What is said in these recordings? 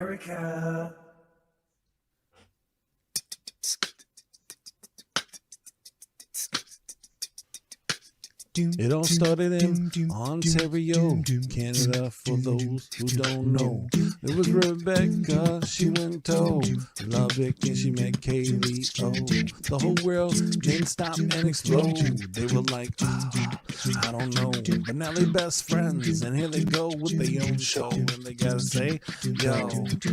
America. It all started in Ontario, Canada, for those who don't know. It was Rebecca, she went to Lubbock and she met Kaylee. Oh, the whole world didn't stop and explode. They were like, I don't know. But now they best friends and here they go with their own show. And they gotta say, yo,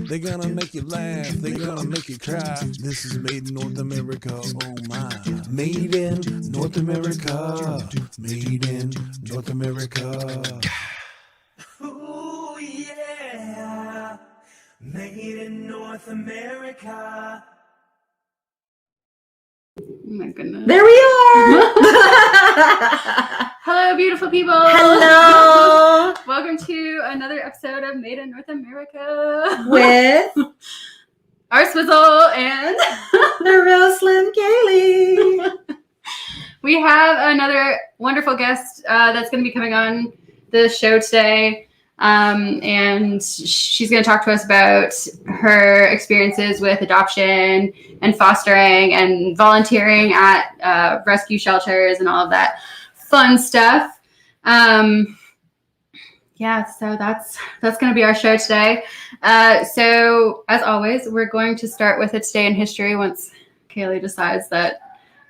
they're gonna make you laugh, they're gonna make you cry. This is made in North America, oh my. Made in North America. Made in North America. Ooh, yeah. Made in North America. Oh my goodness. There we are. Hello, beautiful people. Hello. Welcome to another episode of Made in North America With our Swizzle and the real Slim Kaylee. we have another wonderful guest that's going to be coming on the show today. And she's going to talk to us about her experiences with adoption and fostering and volunteering at rescue shelters and all of that fun stuff. Yeah, so that's going to be our show today. So as always, we're going to start with It's Day in History once Kaylee decides that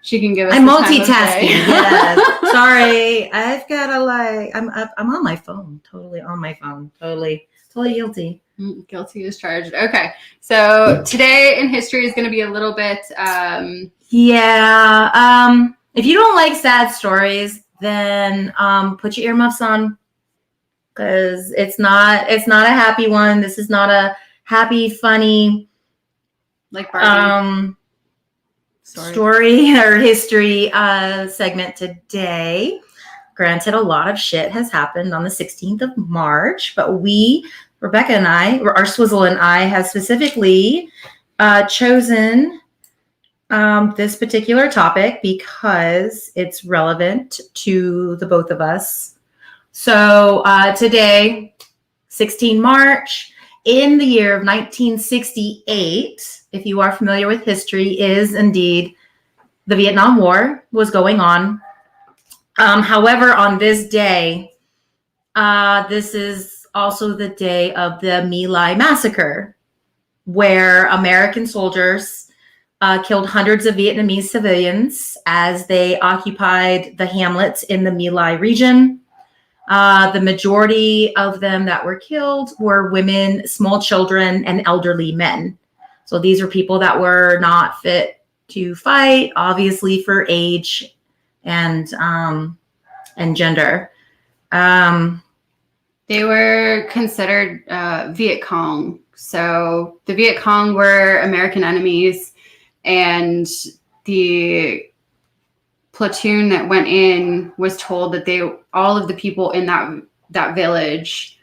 she can give us. I'm the time of multitasking. day. Yes. Sorry, I've got to I'm on my phone. Totally on my phone. Totally guilty. Guilty as charged. Okay, so today in history is going to be a little bit. Yeah. If you don't like sad stories, then put your earmuffs on, because it's not a happy one. This is not a happy, funny Like Barbie. Story or history segment today. Granted, a lot of shit has happened on the 16th of March, but Rebecca and I, or our Swizzle and I, have specifically chosen this particular topic because it's relevant to the both of us. So today, 16 March, in the year of 1968, if you are familiar with history, is indeed the Vietnam War was going on. However, on this day, this is also the day of the My Lai massacre, where American soldiers killed hundreds of Vietnamese civilians as they occupied the hamlets in the My Lai region. The majority of them that were killed were women, small children, and elderly men. So these are people that were not fit to fight, obviously for age and gender. They were considered Viet Cong. So the Viet Cong were American enemies, and the platoon that went in was told that all of the people in that village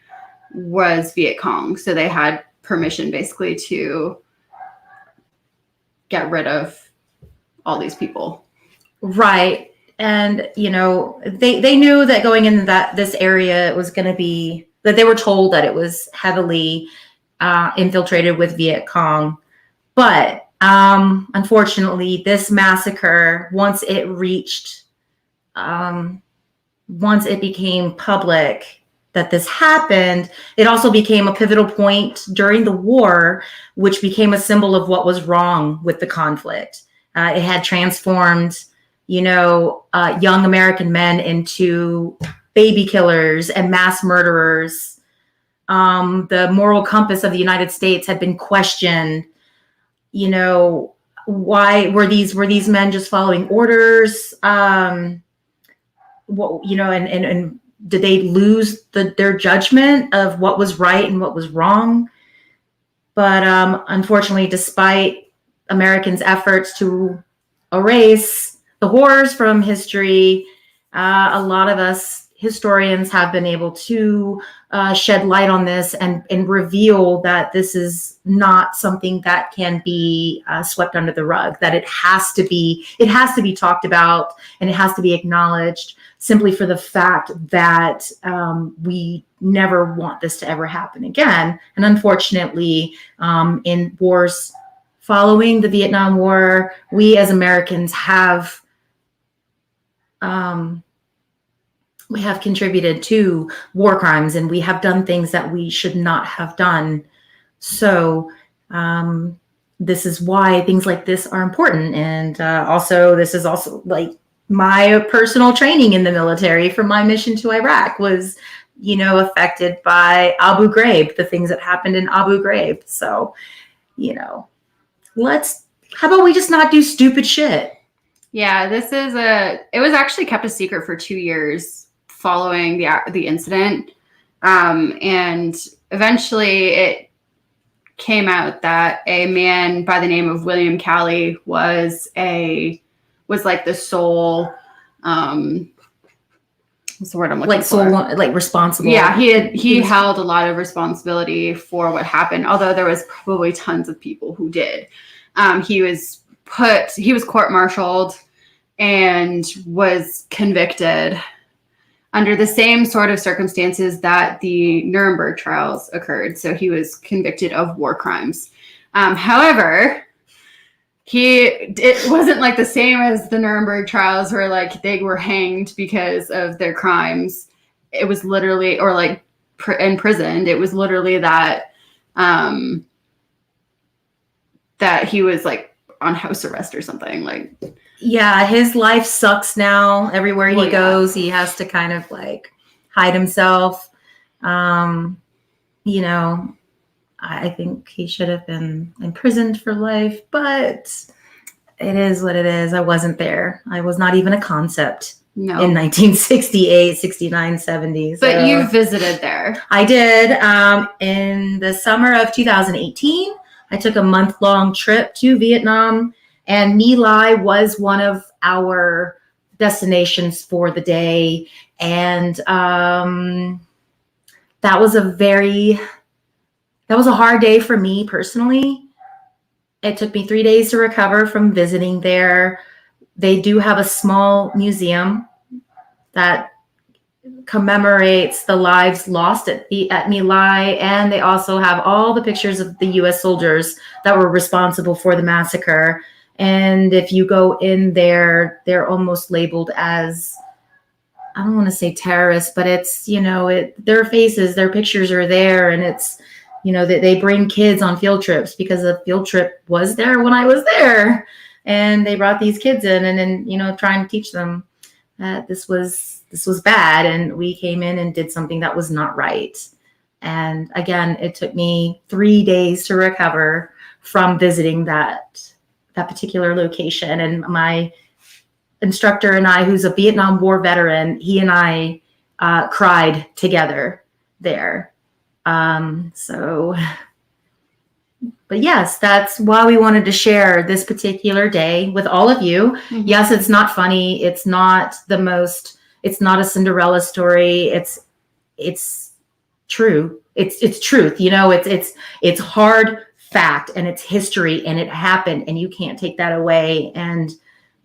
was Viet Cong. So they had permission basically to get rid of all these people. Right. And, they knew that going into this area, it was going to be that they were told that it was heavily infiltrated with Viet Cong. But unfortunately, this massacre, once it became public that this happened, it also became a pivotal point during the war, which became a symbol of what was wrong with the conflict. It had transformed, young American men into baby killers and mass murderers. The moral compass of the United States had been questioned. Why were these men just following orders? And did they lose their judgment of what was right and what was wrong? But unfortunately, despite Americans' efforts to erase the horrors from history, a lot of us historians have been able to shed light on this and reveal that this is not something that can be swept under the rug, that it has to be talked about, and it has to be acknowledged, simply for the fact that we never want this to ever happen again. And unfortunately, in wars following the Vietnam War, we as Americans have contributed to war crimes, and we have done things that we should not have done. So this is why things like this are important. And also, this is also like my personal training in the military from my mission to Iraq was, affected by Abu Ghraib, the things that happened in Abu Ghraib. So, how about we just not do stupid shit? Yeah, it was actually kept a secret for 2 years following the incident. And eventually it came out that a man by the name of William Calley was like the sole, what's the word I'm looking for? Like responsible. Yeah, he held a lot of responsibility for what happened, although there was probably tons of people who did. He was court-martialed and was convicted under the same sort of circumstances that the Nuremberg trials occurred. So he was convicted of war crimes. However, it wasn't like the same as the Nuremberg trials where like they were hanged because of their crimes. It was literally, or like imprisoned. It was literally that that he was like on house arrest or something. Like, yeah, his life sucks now. Everywhere he goes, he has to kind of like hide himself. I think he should have been imprisoned for life, but it is what it is. I wasn't there. I was not even a concept in 1968, 69, 70. So. But you visited there. I did. In the summer of 2018, I took a month-long trip to Vietnam, and My Lai was one of our destinations for the day. And that was a hard day for me personally. It took me 3 days to recover from visiting there. They do have a small museum that commemorates the lives lost at My Lai, and they also have all the pictures of the U.S. soldiers that were responsible for the massacre. And if you go in there, they're almost labeled as, I don't want to say terrorists, but it's, their faces, their pictures are there, and it's, they bring kids on field trips because the field trip was there when I was there, and they brought these kids in and then, trying to teach them that this was bad. And we came in and did something that was not right. And again, it took me 3 days to recover from visiting that particular location. And my instructor and I, who's a Vietnam War veteran, he and I cried together there. But yes, that's why we wanted to share this particular day with all of you. Mm-hmm. Yes, it's not funny. It's not it's not a Cinderella story. It's true. It's truth. It's hard fact, and it's history, and it happened, and you can't take that away. And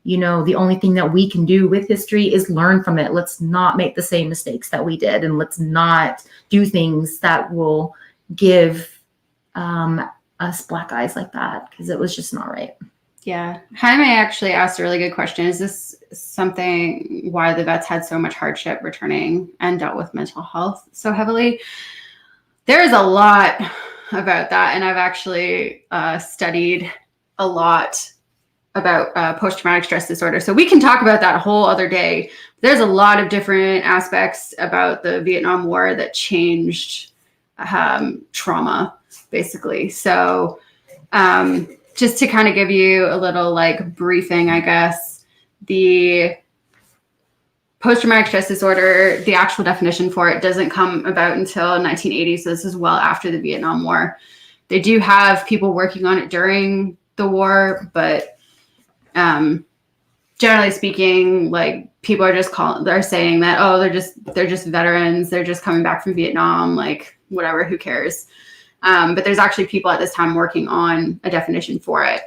the only thing that we can do with history is learn from it. Let's not make the same mistakes that we did, and let's not do things that will give us black eyes like that, because it was just not right. Yeah. Jaime actually asked a really good question. Is this something why the vets had so much hardship returning and dealt with mental health so heavily? There is a lot about that, and I've actually studied a lot about post-traumatic stress disorder. So we can talk about that a whole other day. There's a lot of different aspects about the Vietnam War that changed trauma, basically. So just to kind of give you a little like briefing, I guess, the post-traumatic stress disorder, the actual definition for it doesn't come about until 1980. So this is well after the Vietnam War. They do have people working on it during the war, but generally speaking, like people are just they're saying that, oh, they're just veterans. They're just coming back from Vietnam. Like whatever, who cares? But there's actually people at this time working on a definition for it.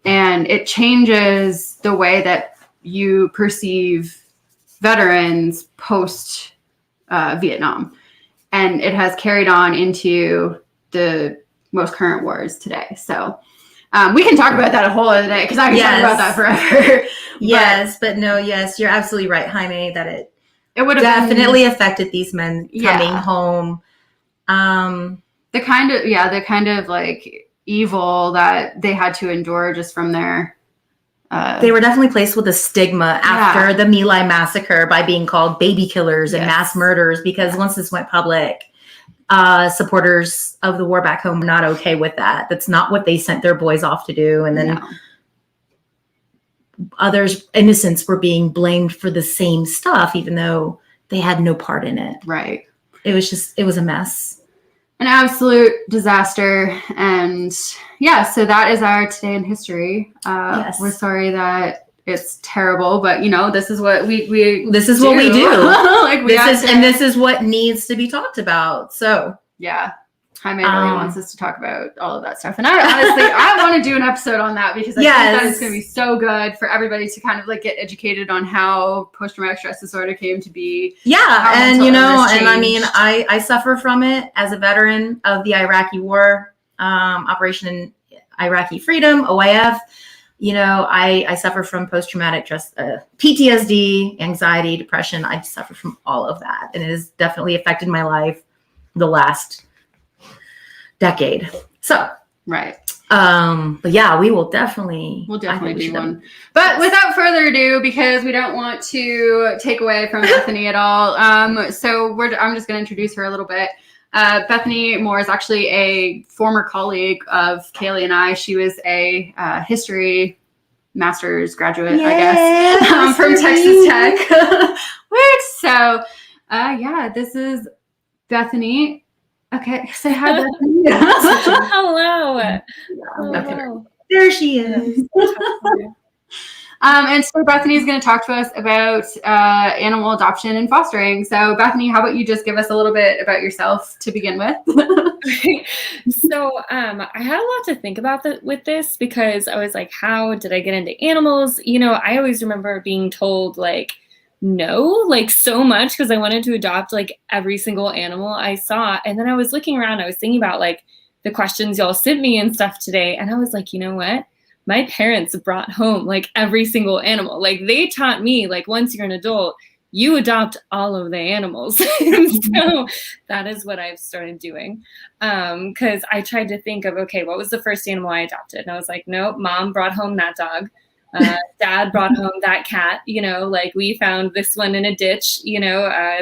And it changes the way that you perceive veterans post Vietnam. And it has carried on into the most current wars today. So we can talk about that a whole other day because I can talk about that forever. Yes, you're absolutely right, Jaime, that it would have definitely affected these men coming home. The kind of like evil that they had to endure just from their they were definitely placed with a stigma after the My Lai massacre by being called baby killers and mass murderers, because once this went public, supporters of the war back home were not okay with that. That's not what they sent their boys off to do. And then others, innocents, were being blamed for the same stuff, even though they had no part in it. Right. It was a mess. An absolute disaster. And so that is our Today in History. We're sorry that it's terrible, but this is what we this is do. What we do. Like this is what needs to be talked about. So Jaime really wants us to talk about all of that stuff. And I honestly, I want to do an episode on that because I think that is going to be so good for everybody to kind of like get educated on how post-traumatic stress disorder came to be. Yeah. And, and I mean, I suffer from it as a veteran of the Iraqi war, Operation Iraqi Freedom, OIF. I suffer from post-traumatic stress, PTSD, anxiety, depression. I suffer from all of that. And it has definitely affected my life the last decade. So, right. But yeah, we'll definitely do one. But without further ado, because we don't want to take away from Bethany at all. I'm just going to introduce her a little bit. Bethany Moore is actually a former colleague of Kaylee and I. She was a history master's graduate, I guess, from Texas Tech. Weird. So, this is Bethany. Okay, say hi, Bethany. Hello. Okay. There she is. And so Bethany is going to talk to us about animal adoption and fostering. So Bethany, how about you just give us a little bit about yourself to begin with? So I had a lot to think about with this because I was like, how did I get into animals? I always remember being told like, no, like so much because I wanted to adopt like every single animal I saw. And then I was looking around, I was thinking about like the questions y'all sent me and stuff today. And I was like, you know what? My parents brought home like every single animal. Like they taught me like once you're an adult, you adopt all of the animals. So that is what I've started doing. Because I tried to think of, okay, what was the first animal I adopted? And I was like, nope, mom brought home that dog. Dad brought home that cat, like we found this one in a ditch,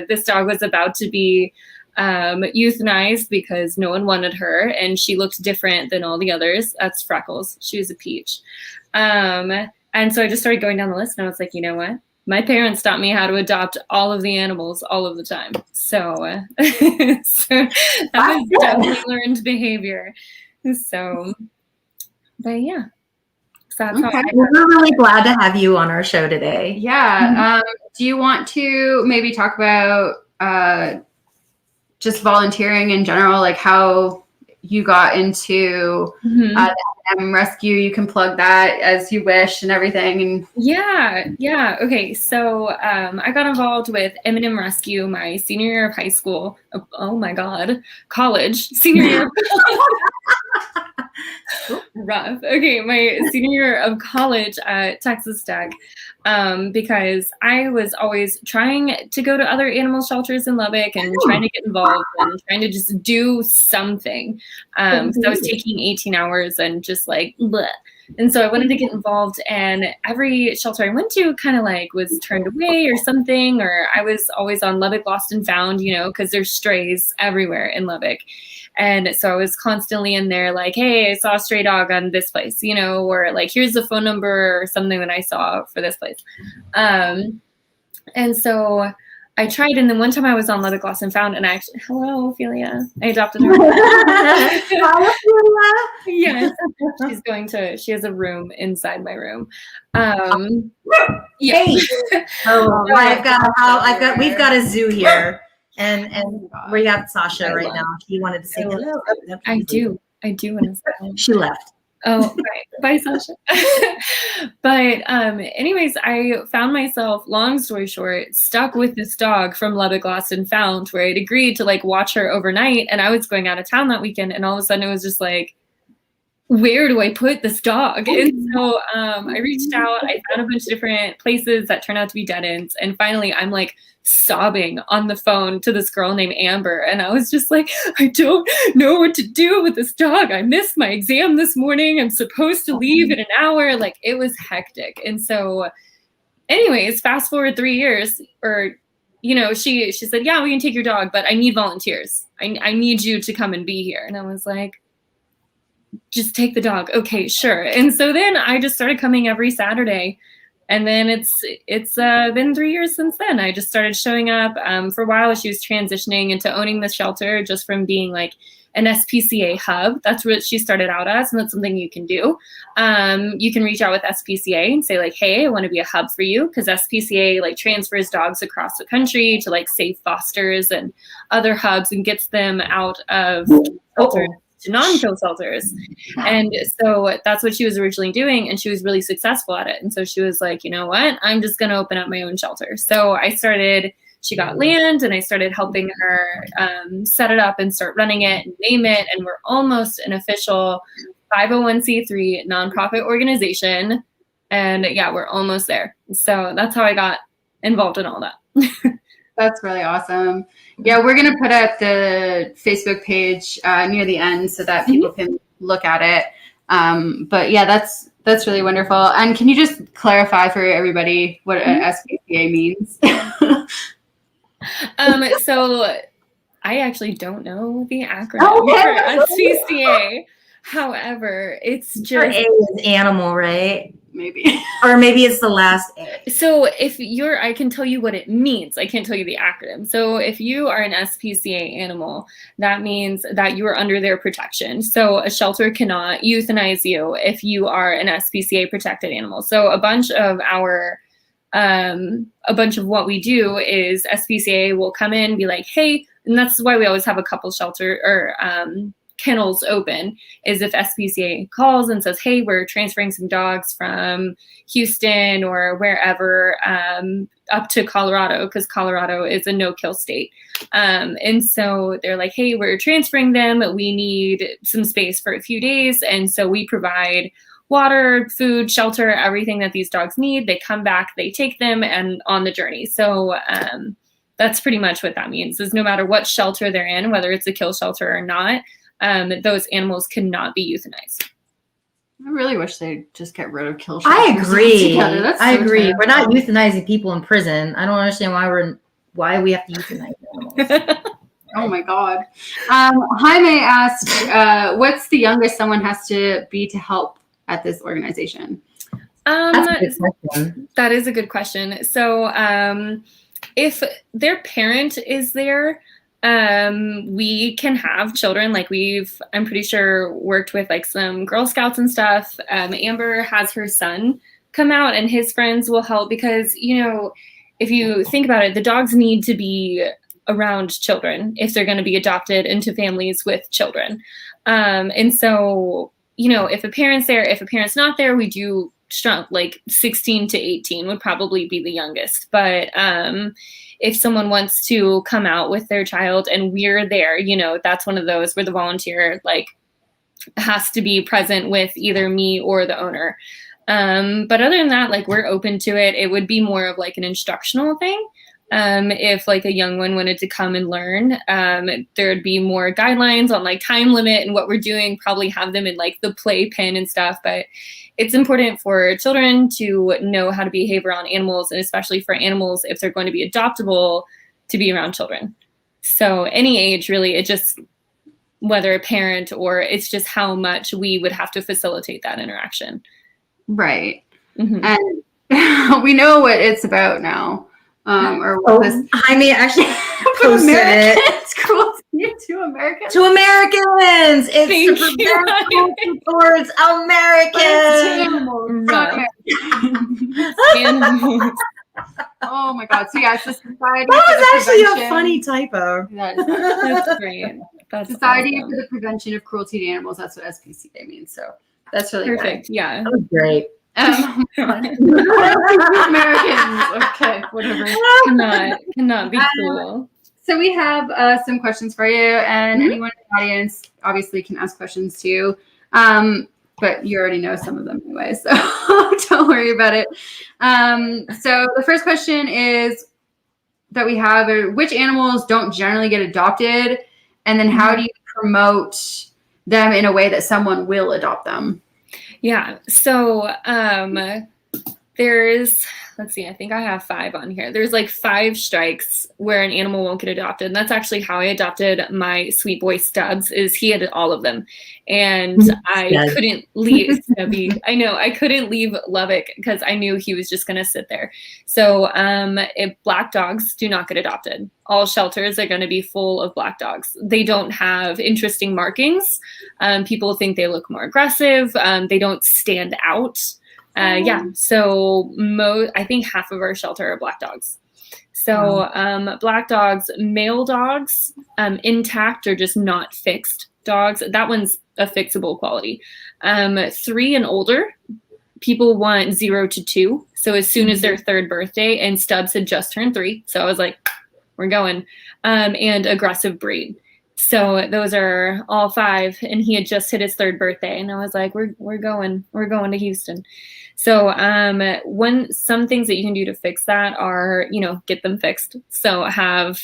this dog was about to be euthanized because no one wanted her and she looked different than all the others. That's Freckles. She was a peach. And so I just started going down the list and I was like, you know what? My parents taught me how to adopt all of the animals all of the time. So, so that was definitely learned behavior. So, but yeah. So that's how we're really glad to have you on our show today. Yeah. Do you want to maybe talk about just volunteering in general, like how you got into the M rescue? You can plug that as you wish and everything. And yeah. Okay. So I got involved with M&M Rescue my senior year of high school. Oh my God, college, senior year. Rough. Okay, my senior year of college at Texas Tech, because I was always trying to go to other animal shelters in Lubbock and trying to get involved and trying to just do something. So I was taking 18 hours and just like, bleh. And so I wanted to get involved, and every shelter I went to kind of like was turned away or something, or I was always on Lubbock Lost and Found, because there's strays everywhere in Lubbock. And so I was constantly in there like, hey, I saw a stray dog on this place, or like, here's the phone number or something that I saw for this place. And so I tried. And then one time I was on Lubbock Lost and Found, and hello, Ophelia. I adopted her. Hi, Ophelia. Yes, she has a room inside my room. Yeah. Hey. Oh, we've got a zoo here, and we got Sasha right now. She wanted to say hello. I do want to say She left. Oh, bye, Sasha. But anyways, I found myself, long story short, stuck with this dog from Lubbock Lost and Found, where I'd agreed to like watch her overnight, and I was going out of town that weekend, and all of a sudden it was just like, where do I put this dog? And so I reached out, I found a bunch of different places that turned out to be dead ends. And finally I'm like sobbing on the phone to this girl named Amber. And I was just like, I don't know what to do with this dog. I missed my exam this morning. I'm supposed to leave in an hour. Like, it was hectic. And so anyways, fast forward 3 years, or, you know, she said, yeah, we can take your dog, but I need volunteers. I need you to come and be here. And I was like, just take the dog. Okay, sure. And so then I just started coming every Saturday. And then it's been 3 years since then. I just started showing up. For a while, she was transitioning into owning the shelter just from being like an SPCA hub. That's what she started out as, and that's something you can do. You can reach out with SPCA and say like, hey, I want to be a hub for you, because SPCA like transfers dogs across the country to like safe fosters and other hubs and gets them out of shelters to non-kill shelters. And so that's what she was originally doing, and she was really successful at it. And so she was like, you know what, I'm just going to open up my own shelter. So she got land, and I started helping her set it up and start running it and name it. And we're almost an official 501c3 nonprofit organization. And yeah, we're almost there. So that's how I got involved in all that. That's really awesome. Yeah, we're going to put up the Facebook page near the end so that people can look at it. But yeah, that's really wonderful. And can you just clarify for everybody what SPCA means? So I actually don't know the acronym for SPCA. However, it's just A is animal, right? Maybe. Or maybe it's the last A. So I can tell you what it means. I can't tell you the acronym. So if you are an SPCA animal, that means that you are under their protection. So a shelter cannot euthanize you if you are an SPCA protected animal. So a bunch of what we do is SPCA will come in and be like, hey, and that's why we always have a couple shelter or kennels open, is if SPCA calls and says, hey, we're transferring some dogs from Houston or wherever up to Colorado, because Colorado is a no-kill state. And so they're like, hey, we're transferring them. We need some space for a few days. And so we provide water, food, shelter, everything that these dogs need. They come back, they take them, and on the journey. So that's pretty much what that means, is no matter what shelter they're in, whether it's a kill shelter or not, those animals cannot be euthanized. I really wish they'd just get rid of kill shelters. I agree. I agree. Terrible. We're not euthanizing people in prison. I don't understand why we have to euthanize animals. Oh my God. Jaime asked, what's the youngest someone has to be to help at this organization? That's a good question. That is a good question. So if their parent is there, we can have children. Like I'm pretty sure worked with like some Girl Scouts and stuff. Amber has her son come out, and his friends will help, because, you know, if you think about it, the dogs need to be around children if they're going to be adopted into families with children. And so, you know, if a parent's there, if a parent's not there, we do strong, like 16 to 18 would probably be the youngest. But if someone wants to come out with their child and we're there, you know, that's one of those where the volunteer like has to be present with either me or the owner. But other than that, like, we're open to it. It would be more of like an instructional thing. If like a young one wanted to come and learn, there'd be more guidelines on like time limit and what we're doing, probably have them in like the play pen and stuff. But it's important for children to know how to behave around animals, and especially for animals, if they're going to be adoptable, to be around children. So any age, really, it just, whether a parent or it's just how much we would have to facilitate that interaction. Right. Mm-hmm. And we know what it's about now. or what this Jaime actually posted it. Americans cruelty to Americans. To Americans, it's Thank to you. prevent cruelty towards Americans. Right. Animals. Oh my God! So yeah, it's the Society. That for the was actually a Prevention- funny typo. That is- That's great. That's Society awesome. for the Prevention of Cruelty to Animals. That's what SPCA means. So that's really Perfect. Yeah. That was great. Great. Americans. Okay, whatever. Cannot be cool. So we have some questions for you, and Mhm. anyone in the audience obviously can ask questions too. But you already know some of them anyway, so don't worry about it. So the first question is that we have are which animals don't generally get adopted, and then how do you promote them in a way that someone will adopt them? Yeah. So there's, let's see, I think I have 5 on here. There's like 5 strikes where an animal won't get adopted. And that's actually how I adopted my sweet boy Stubbs, is he had all of them. And I couldn't leave Stubby. I know, I couldn't leave Lubbock because I knew he was just going to sit there. So black dogs do not get adopted. All shelters are going to be full of black dogs. They don't have interesting markings. People think they look more aggressive. They don't stand out. So I think half of our shelter are black dogs. So black dogs, male dogs, intact or just not fixed dogs. That one's a fixable quality. 3 and older, people want 0 to 2. So as soon as their 3rd birthday, and Stubbs had just turned 3. So I was like, we're going. And aggressive breed. So those are all 5, and he had just hit his 3rd birthday, and I was like, we're going to Houston. So some things that you can do to fix that are, get them fixed. So have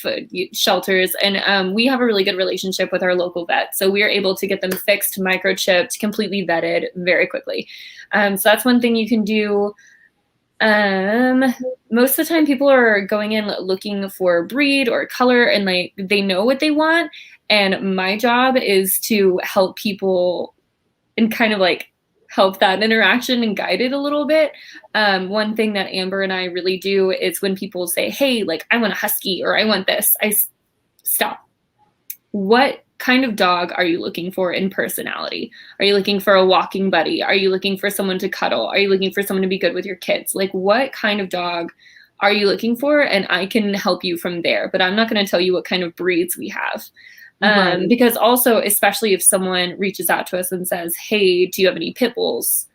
shelters, and we have a really good relationship with our local vet. So we are able to get them fixed, microchipped, completely vetted very quickly. So that's one thing you can do. Most of the time people are going in looking for breed or color, and they know what they want. And my job is to help people and kind of help that interaction and guide it a little bit. One thing that Amber and I really do is when people say, hey, I want a husky or I want this, I stop. What kind of dog are you looking for in personality? Are you looking for a walking buddy? Are you looking for someone to cuddle? Are you looking for someone to be good with your kids? What kind of dog are you looking for? And I can help you from there, but I'm not going to tell you what kind of breeds we have. Right. Because also, especially if someone reaches out to us and says, hey, do you have any pit bulls?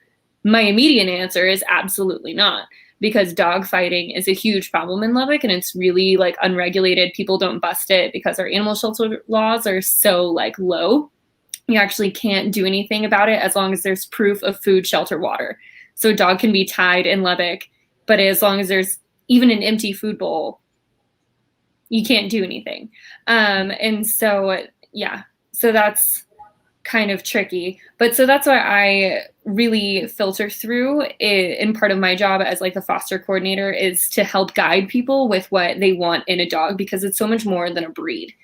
My immediate answer is absolutely not, because dog fighting is a huge problem in Lubbock, and it's really unregulated. People don't bust it because our animal shelter laws are so low. You actually can't do anything about it as long as there's proof of food, shelter, water. So a dog can be tied in Lubbock, but as long as there's even an empty food bowl, you can't do anything. And so, so that's kind of tricky. But so that's why I really filter through it, and part of my job as the foster coordinator is to help guide people with what they want in a dog, because it's so much more than a breed.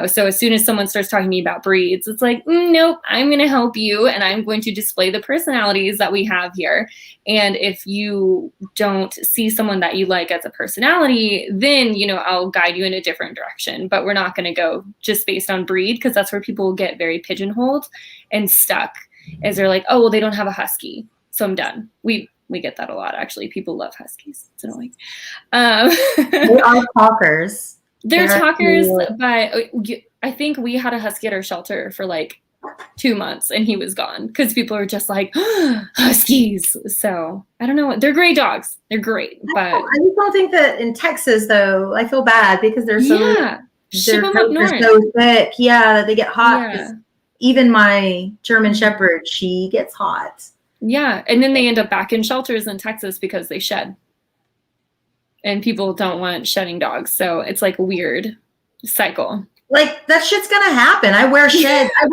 So as soon as someone starts talking to me about breeds, it's nope, I'm going to help you, and I'm going to display the personalities that we have here. And if you don't see someone that you like as a personality, then, I'll guide you in a different direction. But we're not going to go just based on breed, because that's where people get very pigeonholed and stuck, as they're oh, well, they don't have a husky, so I'm done. We get that a lot, actually. People love huskies. It's annoying. They are talkers. They're talkers, but I think we had a husky at our shelter for 2 months, and he was gone because people are just huskies. So I don't know. They're great dogs. They're great, but I just don't think that in Texas, though. I feel bad because they're so ship them up north. They're so thick. Yeah, that they get hot. Yeah. Even my German Shepherd, she gets hot. Yeah, and then they end up back in shelters in Texas because they shed. And people don't want shedding dogs. So it's a weird cycle. That shit's gonna happen. I wear sheds. I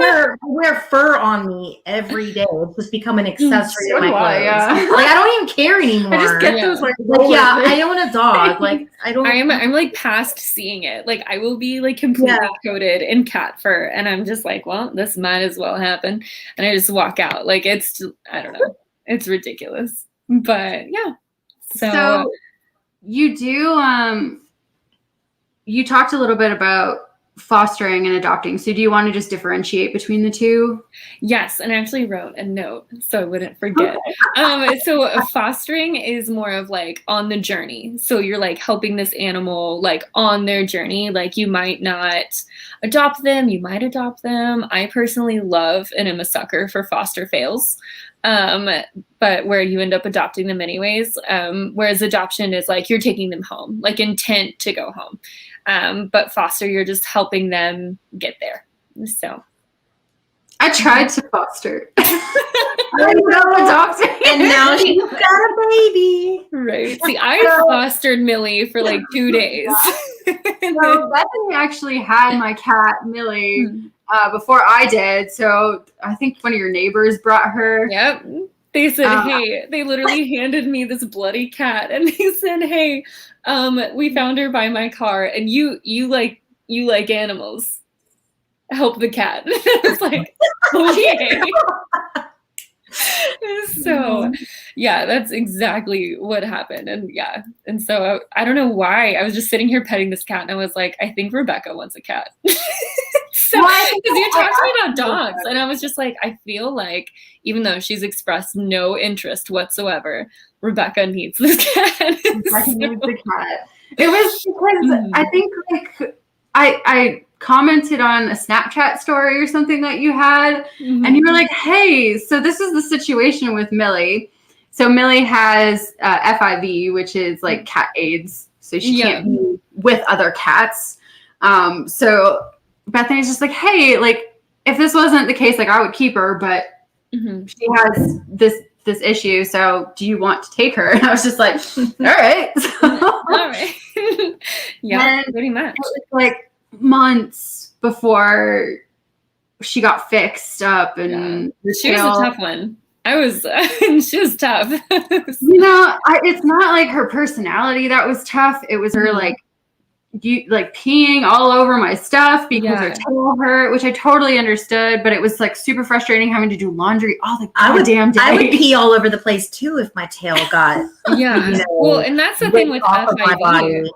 wear fur on me every day. It's just become an accessory to my clothes. I don't even care anymore. I just get those I own a dog. I'm past seeing it. I will be completely coated in cat fur, and I'm just well, this might as well happen. And I just walk out. It's I don't know. It's ridiculous. But yeah. So you do, you talked a little bit about fostering and adopting. So do you want to just differentiate between the two? Yes, and I actually wrote a note so I wouldn't forget. So fostering is more of like on the journey. So you're like helping this animal like on their journey. Like you might not adopt them, you might adopt them. I personally love and am a sucker for foster fails. But where you end up adopting them anyways. Whereas adoption is like you're taking them home, like intent to go home. But foster, you're just helping them get there. So I tried to foster. I know adopting. And now she's got a baby. right. See, I fostered Millie for like 2 days. So Bethany actually had my cat Millie before I did. So I think one of your neighbors brought her. Yep. They said, hey, they literally handed me this bloody cat and they said, hey, we found her by my car and you like animals. Help the cat. I was like, okay. So yeah, that's exactly what happened. And yeah. And so I don't know why. I was just sitting here petting this cat and I was like, I think Rebecca wants a cat. So because you talked to me about dogs and I was just like, I feel like even though she's expressed no interest whatsoever, Rebecca needs this cat. Rebecca needs the cat. It was because I think like I commented on a Snapchat story or something that you had, and you were like, hey, so this is the situation with Millie. So Millie has FIV, which is like cat AIDS. So she can't be with other cats. So Bethany's just like, hey, like if this wasn't the case, like I would keep her, but she has this issue. So do you want to take her? And I was just like, all right. All right. Yeah, pretty much. It was like months before she got fixed up, and she was a tough one. She was tough. You know, it's not like her personality that was tough. It was her like peeing all over my stuff because her tail hurt, which I totally understood, but it was like super frustrating having to do laundry all the goddamn day. I would pee all over the place too if my tail got well, and that's the thing with my body.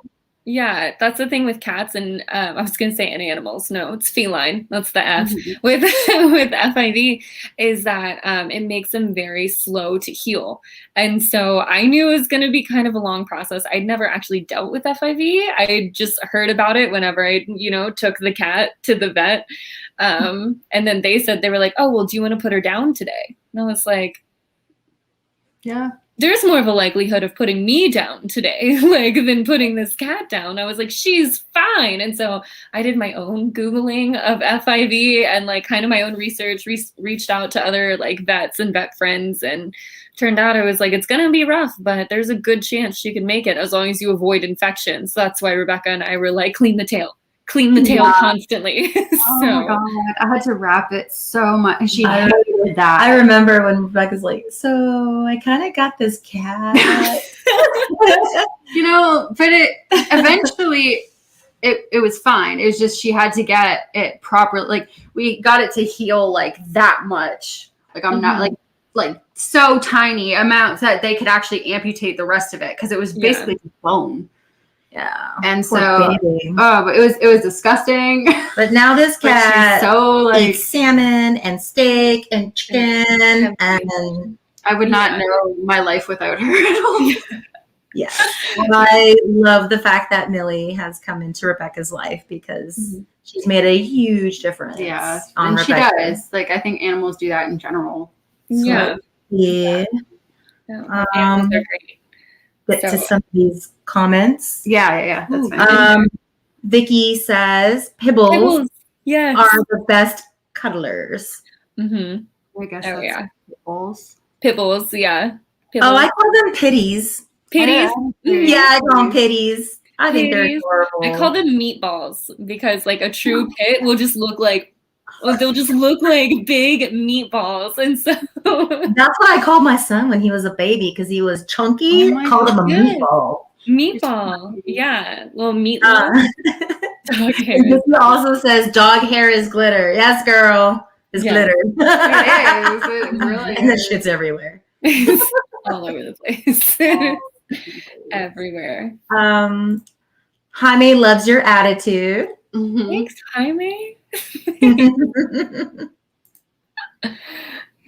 Yeah, that's the thing with cats, and I was going to say any animals. No, it's feline. That's the F. With FIV is that it makes them very slow to heal. And so I knew it was going to be kind of a long process. I'd never actually dealt with FIV. I just heard about it whenever I, took the cat to the vet. And then they said, they were like, oh, well, do you want to put her down today? And I was like, yeah. There's more of a likelihood of putting me down today, than putting this cat down. I was like, she's fine. And so I did my own Googling of FIV and kind of my own research, reached out to other vets and vet friends, and turned out it was it's going to be rough, but there's a good chance she can make it as long as you avoid infection. So that's why Rebecca and I were clean the tail constantly. Oh my God. I had to wrap it so much. She hated that. I remember when Rebecca's like, so I kind of got this cat. But it eventually it was fine. It was just she had to get it properly. We got it to heal that much. I'm not so tiny amounts that they could actually amputate the rest of it because it was basically bone. Yeah. And so, but it was disgusting. But now this cat eats salmon and steak and chicken, and I would not know my life without her at all. Yeah. And I love the fact that Millie has come into Rebecca's life because she's made a huge difference. Yeah. On and Rebecca. She does. I think animals do that in general. Yeah. Yeah. Animals are great. Get to some of these comments. Yeah. That's fine. Vicky says Pibbles are the best cuddlers. I guess Pibbles. Pibbles, yeah. Pibbles. Oh, I call them pitties. Pitties? Yeah, I call them pitties. I think they're adorable. I call them meatballs because a true pit will just look they'll just look like big meatballs. And so that's what I called my son when he was a baby because he was chunky. I called him a meatball. Meatball. Yeah. Little meatball. Dog hair. He also says dog hair is glitter. Yes, girl. It's glitter. It is. It really and the shit's everywhere. It's all over the place. Everywhere. Jaime loves your attitude. Mhm. Thanks, Jaime.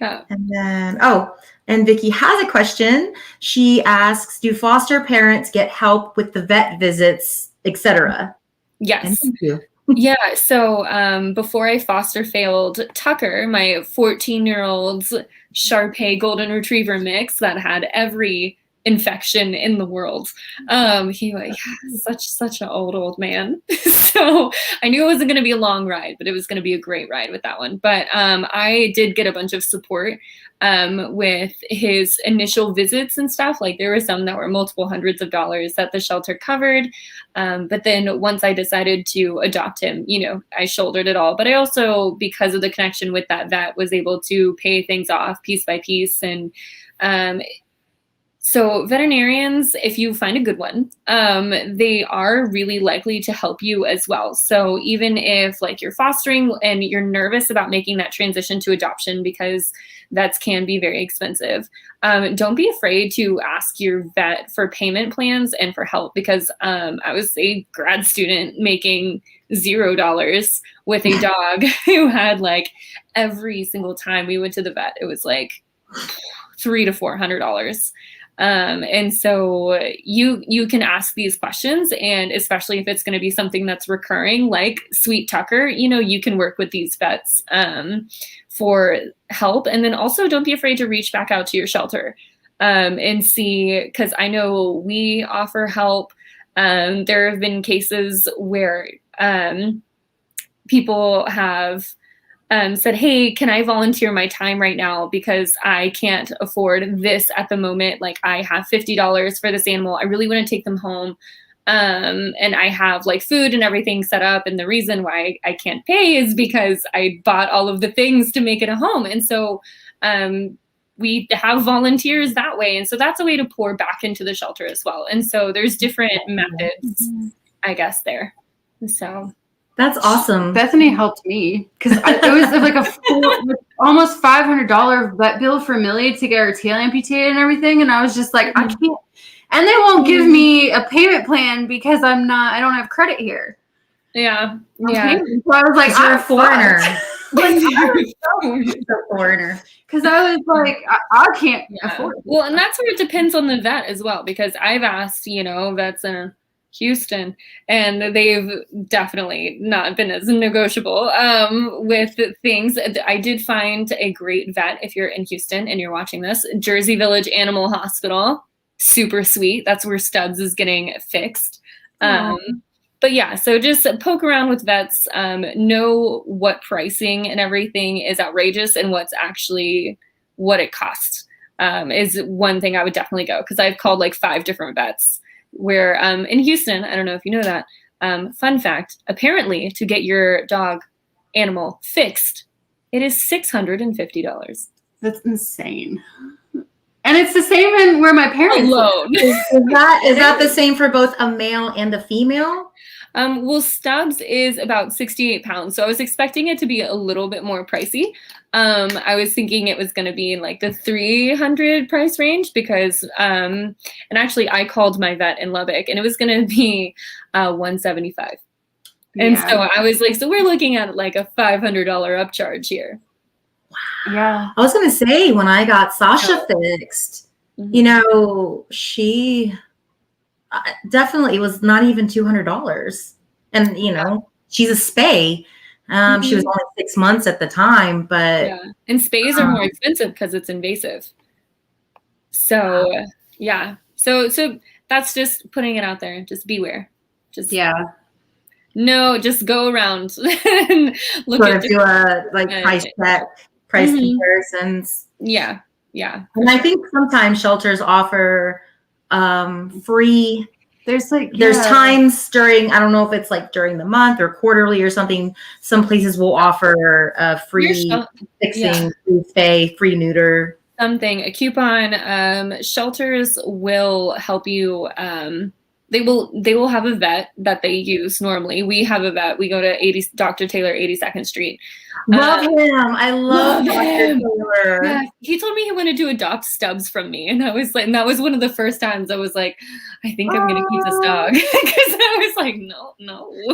Yeah. And then, and Vicky has a question. She asks, do foster parents get help with the vet visits, etc.? Yes. Thank you. Yeah. So before I foster failed Tucker, my 14-year-old's Shar-Pei golden retriever mix that had every infection in the world. He was such an old man. So I knew it wasn't going to be a long ride, but it was going to be a great ride with that one. But I did get a bunch of support with his initial visits and stuff. Like there were some that were multiple hundreds of dollars that the shelter covered. But then once I decided to adopt him, I shouldered it all. But I also, because of the connection with that vet, was able to pay things off piece by piece. And so veterinarians, if you find a good one, they are really likely to help you as well. So even if like you're fostering and you're nervous about making that transition to adoption, because vets can be very expensive, don't be afraid to ask your vet for payment plans and for help, because I was a grad student making $0 with a dog who had like every single time we went to the vet, it was like $300 to $400. And so you can ask these questions, and especially if it's going to be something that's recurring, like Sweet Tucker, you can work with these vets for help. And then also don't be afraid to reach back out to your shelter and see, because I know we offer help. There have been cases where people have said, hey, can I volunteer my time right now because I can't afford this at the moment? Like I have $50 for this animal. I really want to take them home. And I have like food and everything set up. And the reason why I can't pay is because I bought all of the things to make it a home. And so we have volunteers that way. And so that's a way to pour back into the shelter as well. And so there's different methods, I guess, there. So that's awesome. Bethany helped me because it was like almost $500 vet bill for Millie to get her tail amputated and everything. And I was just like, I can't. And they won't give me a payment plan because I don't have credit here. Yeah. So I was like, you're a foreigner. A foreigner. Because I was like, I can't afford it. Well, and that's where it depends on the vet as well, because I've asked, vets in Houston, and they've definitely not been as negotiable with things. I did find a great vet if you're in Houston and you're watching this, Jersey Village Animal Hospital. Super sweet. That's where Stubbs is getting fixed. But yeah, so just poke around with vets, know what pricing and everything is outrageous and what's actually what it costs is one thing I would definitely go, because I've called like 5 different vets where in Houston, I don't know if you know that, fun fact, apparently to get your dog animal fixed, it is $650. That's insane. And it's the same in where my parents alone. Is that the same for both a male and a female? Well, Stubbs is about 68 pounds. So I was expecting it to be a little bit more pricey. I was thinking it was going to be in like the 300 price range because, and actually I called my vet in Lubbock and it was going to be $175. And so I was like, so we're looking at like a $500 upcharge here. Wow. Yeah. I was going to say, when I got Sasha fixed, she definitely, it was not even $200. And, she's a spay. She was only 6 months at the time, but. And spays are more expensive because it's invasive. So, yeah. So that's just putting it out there. Just beware. Just just go around and look at do a price check, price comparisons. Yeah. And I think sometimes shelters offer free. There's times during, I don't know if it's like during the month or quarterly or something. Some places will offer free fixing, free spay, free neuter. Something, a coupon. Shelters will help you They will have a vet that they use normally. We have a vet. We go to Dr. Taylor, 82nd Street. Love him. I love Dr. Taylor. Yeah, he told me he wanted to adopt Stubbs from me, and I was like, and that was one of the first times I was like, I think I'm gonna keep this dog, because I was like, no.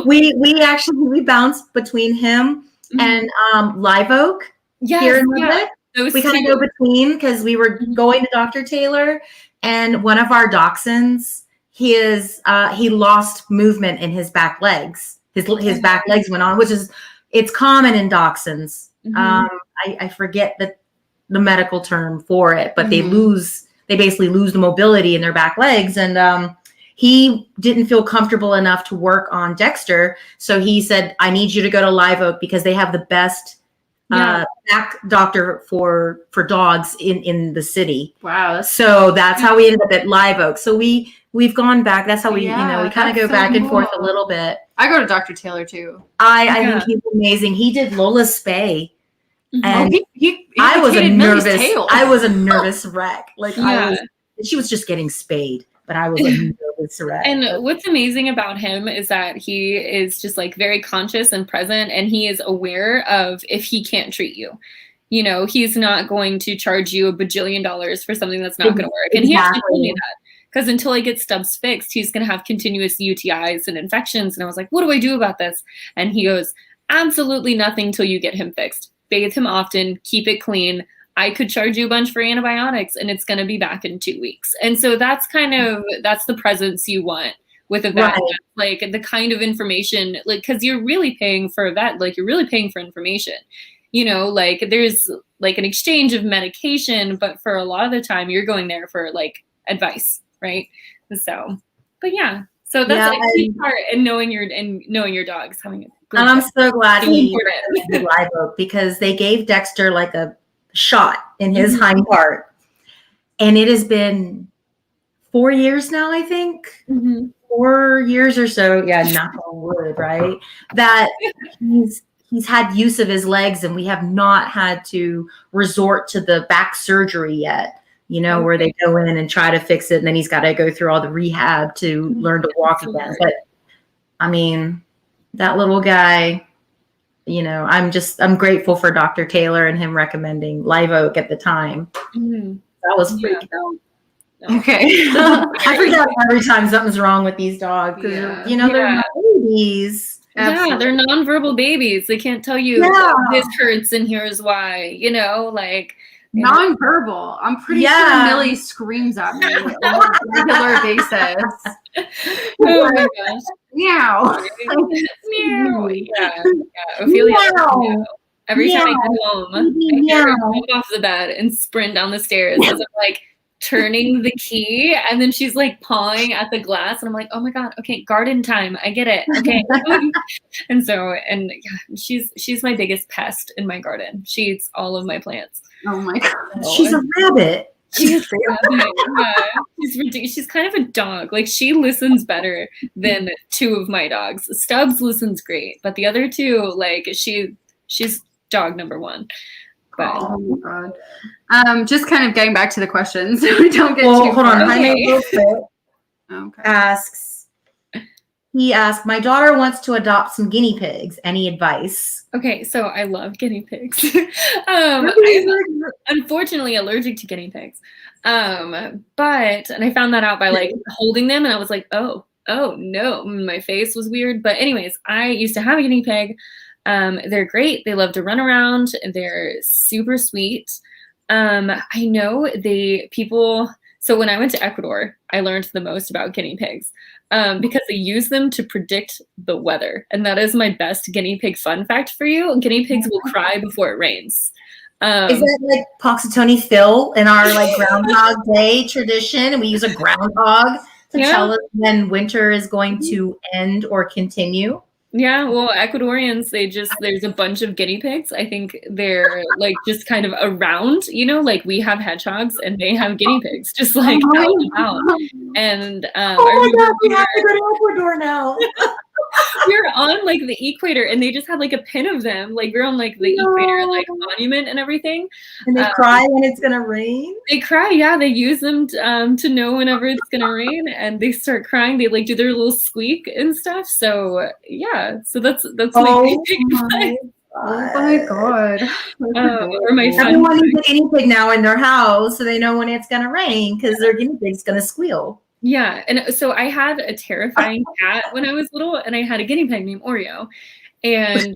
We bounced between him and Live Oak. Yes, here in Lubbock. Those we kind of go between because we were going to Dr. Taylor, and one of our dachshunds, he lost movement in his back legs. His back legs went on, which is it's common in dachshunds. I forget the medical term for it, but they basically lose the mobility in their back legs, and he didn't feel comfortable enough to work on Dexter, so he said, I need you to go to Live Oak because they have the best back doctor for dogs in the city. Wow. So that's how we ended up at Live Oak. So we've gone back. That's how we we kind of go back and forth a little bit. I go to Dr. Taylor too. I think he's amazing. He did Lola's spay. And he I was a nervous tail. I was a nervous wreck. She was just getting spayed, but I was a nervous wreck. And what's amazing about him is that he is just like very conscious and present, and he is aware of if he can't treat you. You know, he's not going to charge you $1 bajillion for something that's not going to work. And he actually told me that. Because until I get Stubbs fixed, he's going to have continuous UTIs and infections. And I was like, what do I do about this? And he goes, absolutely nothing till you get him fixed. Bathe him often, keep it clean. I could charge you a bunch for antibiotics and it's going to be back in 2 weeks. And so that's the presence you want with a vet. Right. Like the kind of information, like, because you're really paying for a vet, like you're really paying for information. You know, like there's like an exchange of medication, but for a lot of the time you're going there for like advice. Right. So, but yeah. So that's a key part in knowing your dogs. Having a good and I'm so glad he did Live Oak because they gave Dexter like a shot in his hind part. And it has been 4 years now, I think. 4 years or so. Yeah, knock on wood, right? That he's had use of his legs, and we have not had to resort to the back surgery yet. You know, where they go in and try to fix it, and then he's got to go through all the rehab to learn to walk again. But I mean, that little guy, you know, I'm grateful for Dr. Taylor and him recommending Live Oak at the time. That was freaking out. Okay. I forget every time something's wrong with these dogs. You know, they're not babies. Yeah, they're nonverbal babies. They can't tell you this hurts and here's why, you know, like. Non-verbal. I'm pretty sure Millie screams at me on a regular basis. Oh my gosh. Meow. Meow. Yeah. Ophelia. Meow. Every time I get home, I hear her jump off the bed and sprint down the stairs as I'm like turning the key, and then she's like pawing at the glass, and I'm like, oh my god, okay, garden time. I get it. Okay. and she's my biggest pest in my garden. She eats all of my plants. Oh my god. She's a rabbit. She's a rabbit. She's ridiculous. She's kind of a dog. Like she listens better than 2 of my dogs. Stubbs listens great, but the other 2, like she's dog number 1. But oh my god. Just kind of getting back to the questions so we don't get too hold far. on. Jaime He asked, my daughter wants to adopt some guinea pigs. Any advice? Okay, so I love guinea pigs. I'm unfortunately allergic to guinea pigs. And I found that out by like holding them, and I was like, oh no, my face was weird. But anyways, I used to have a guinea pig. They're great. They love to run around. They're super sweet. I know so when I went to Ecuador, I learned the most about guinea pigs. Because they use them to predict the weather. And that is my best guinea pig fun fact for you. Guinea pigs will cry before it rains. Is that like Poxitoni Phil in our like Groundhog Day tradition? And we use a groundhog to tell us when winter is going to end or continue? Yeah, well, Ecuadorians, there's a bunch of guinea pigs. I think they're like just kind of around, you know, like we have hedgehogs and they have guinea pigs, just like out and about. And oh my god, we have to go to Ecuador now. we were on like the equator, and they just had like a pin of them. Like we're on like the equator like monument and everything. And they cry when it's gonna rain. They cry, yeah. They use them to know whenever it's gonna rain, and they start crying. They like do their little squeak and stuff. So yeah, so that's Oh my god! or my fun. Everyone needs a guinea pig now in their house, so they know when it's gonna rain because their guinea pig's gonna squeal. Yeah, and so I had a terrifying cat when I was little, and I had a guinea pig named Oreo. And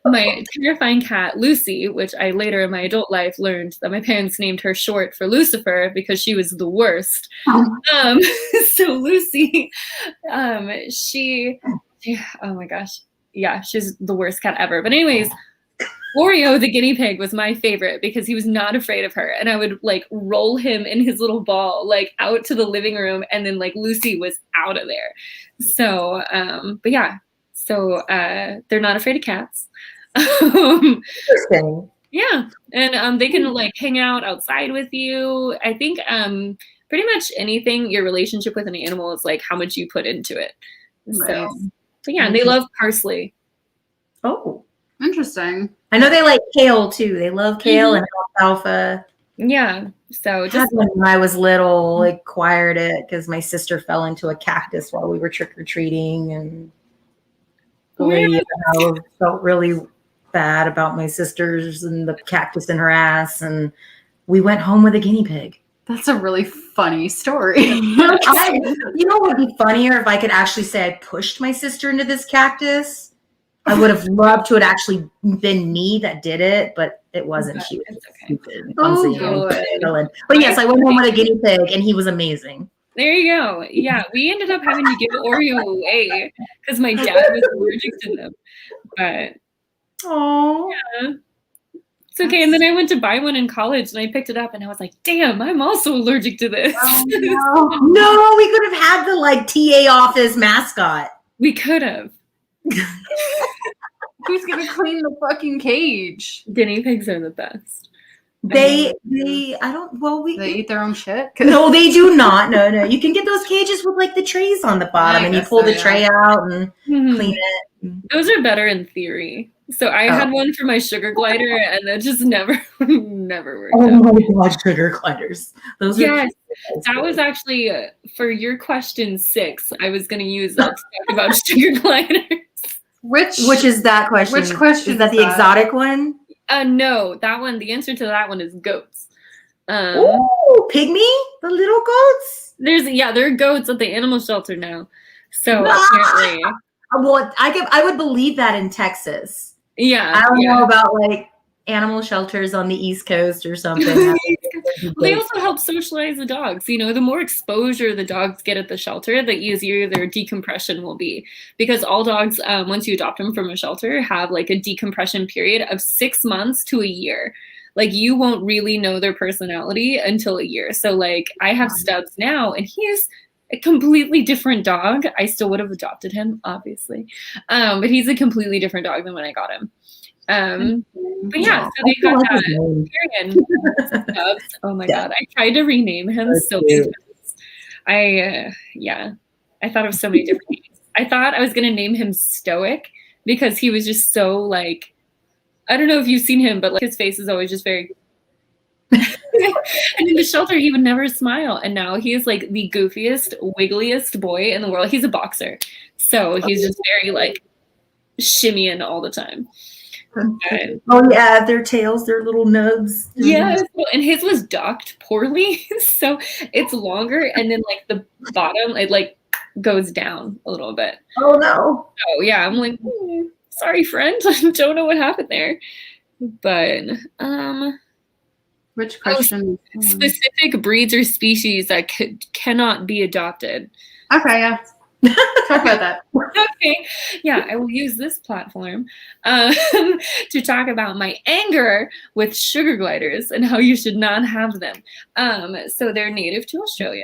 my terrifying cat, Lucy, which I later in my adult life learned that my parents named her short for Lucifer because she was the worst. So Lucy, she, oh my gosh, yeah, she's the worst cat ever. But anyways, Oreo, the guinea pig, was my favorite because he was not afraid of her. And I would like roll him in his little ball, like out to the living room. And then like Lucy was out of there. So, but yeah, so they're not afraid of cats. Interesting. Yeah. And they can like hang out outside with you. I think pretty much anything, your relationship with an animal is like how much you put into it. So, but yeah, and they love parsley. Oh, interesting. I know they like kale too. They love kale and alfalfa. Yeah. So just when I was little, I acquired it because my sister fell into a cactus while we were trick or treating, and the lady at the house felt really bad about my sisters and the cactus in her ass, and we went home with a guinea pig. That's a really funny story. You know what would be funnier if I could actually say I pushed my sister into this cactus? I would have loved to have actually been me that did it, but it wasn't. She was stupid. But yes, I went home with a guinea pig, and he was amazing. There you go. Yeah, we ended up having to give Oreo away because my dad was allergic to them. But yeah, it's okay. And then I went to buy one in college, and I picked it up, and I was like, "Damn, I'm also allergic to this." Oh, no, we could have had the like TA office mascot. We could have. Who's gonna clean the fucking cage? Guinea pigs are the best. They eat their own shit? No, they do not. No. You can get those cages with like the trays on the bottom, and you pull the tray out and clean it. Those are better in theory. So I had one for my sugar glider, and that just never worked. Oh my god, sugar gliders! Those yes, that was actually for your question 6. I was going to use that to talk about sugar gliders. Which is that question? Which question is that? The exotic one? No, that one. The answer to that one is goats. Oh, pygmy, the little goats. There are goats at the animal shelter now. So apparently, well, I would believe that in Texas. Yeah, I don't know about like animal shelters on the East Coast or something. Well, they also help socialize the dogs. You know, the more exposure the dogs get at the shelter, the easier their decompression will be. Because all dogs, once you adopt them from a shelter, have like a decompression period of 6 months to a year. Like you won't really know their personality until a year. So like I have Stubbs now, and he's a completely different dog. I still would have adopted him, obviously. But he's a completely different dog than when I got him. But yeah, so they got that Stubbs. Oh my god, I tried to rename him so many times. I thought of so many different names. I thought I was gonna name him Stoic because he was just so like, I don't know if you've seen him, but like his face is always just very and in the shelter he would never smile, and now he is like the goofiest, wiggliest boy in the world. He's a boxer, so he's just very like shimmying all the time. Oh yeah, their tails, their little nubs. Yes, and his was docked poorly, so it's longer, and then like the bottom, it like goes down a little bit. Oh no! Oh yeah, I'm like, sorry, friend, I don't know what happened there, but which question? Specific breeds or species that cannot be adopted. Okay, yeah. Talk about that. Okay. Yeah, I will use this platform to talk about my anger with sugar gliders and how you should not have them. So they're native to Australia.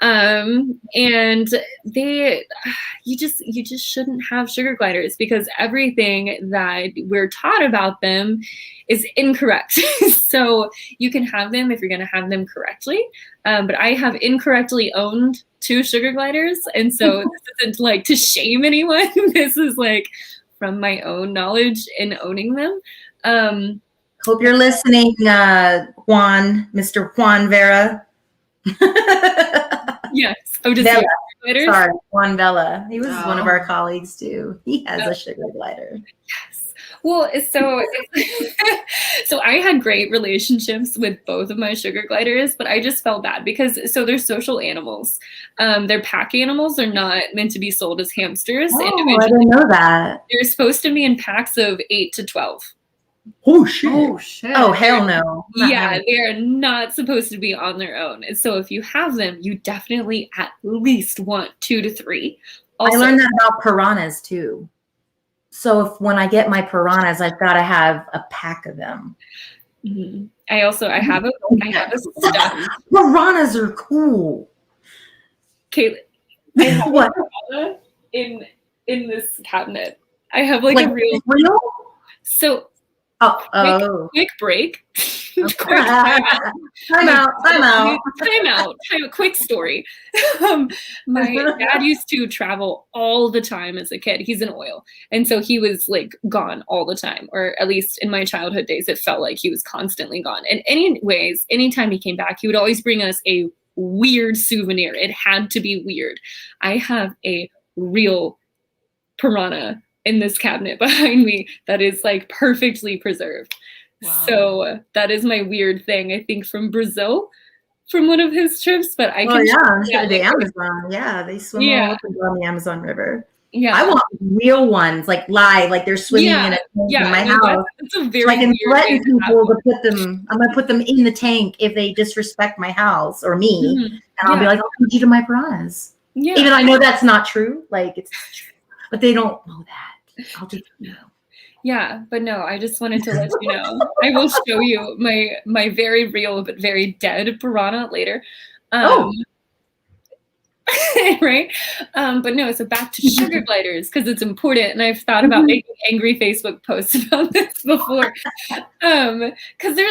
And you just shouldn't have sugar gliders because everything that we're taught about them is incorrect. So you can have them if you're going to have them correctly. But I have incorrectly owned 2 sugar gliders. And so this isn't like to shame anyone. This is like from my own knowledge in owning them. Hope you're listening, Juan, Mr. Juan Vera. Yes. Oh, does he have gliders? Sorry, Juan Vela. He was one of our colleagues too. He has a sugar glider. Yes. Well, so I had great relationships with both of my sugar gliders, but I just felt bad because they're social animals. They're pack animals. They're not meant to be sold as hamsters. Oh, I didn't know that. They're supposed to be in packs of 8 to 12. Oh shit. Oh hell no. Yeah, they are not supposed to be on their own. And so if you have them, you definitely at least want 2 to 3. Also, I learned that about piranhas too. So when I get my piranhas, I've got to have a pack of them. Mm-hmm. I have a stuffed. Piranhas are cool. Caitlin, I have a piranha in this cabinet. I have like a real. So. Quick break. Time out. Quick story. My dad used to travel all the time as a kid. He's in oil. And so he was like gone all the time, or at least in my childhood days, it felt like he was constantly gone. And anyways, anytime he came back, he would always bring us a weird souvenir. It had to be weird. I have a real piranha in this cabinet behind me that is like perfectly preserved. Wow. So that is my weird thing, I think, from Brazil, from one of his trips. But I can the Amazon. Yeah, they swim all up and down the Amazon River. Yeah, I want real ones, like live, like they're swimming in a tank in my house. That's a very so I can weird threaten people to put them. I'm gonna put them in the tank if they disrespect my house or me, and I'll be like, I'll put you to my piranhas. Yeah, even though I know that's not true. Like it's not true, but they don't know that. I'll just Yeah, but no, I just wanted to let you know. I will show you my very real but very dead piranha later. Right? But no, so back to sugar gliders because it's important, and I've thought about making angry Facebook posts about this before. Because they're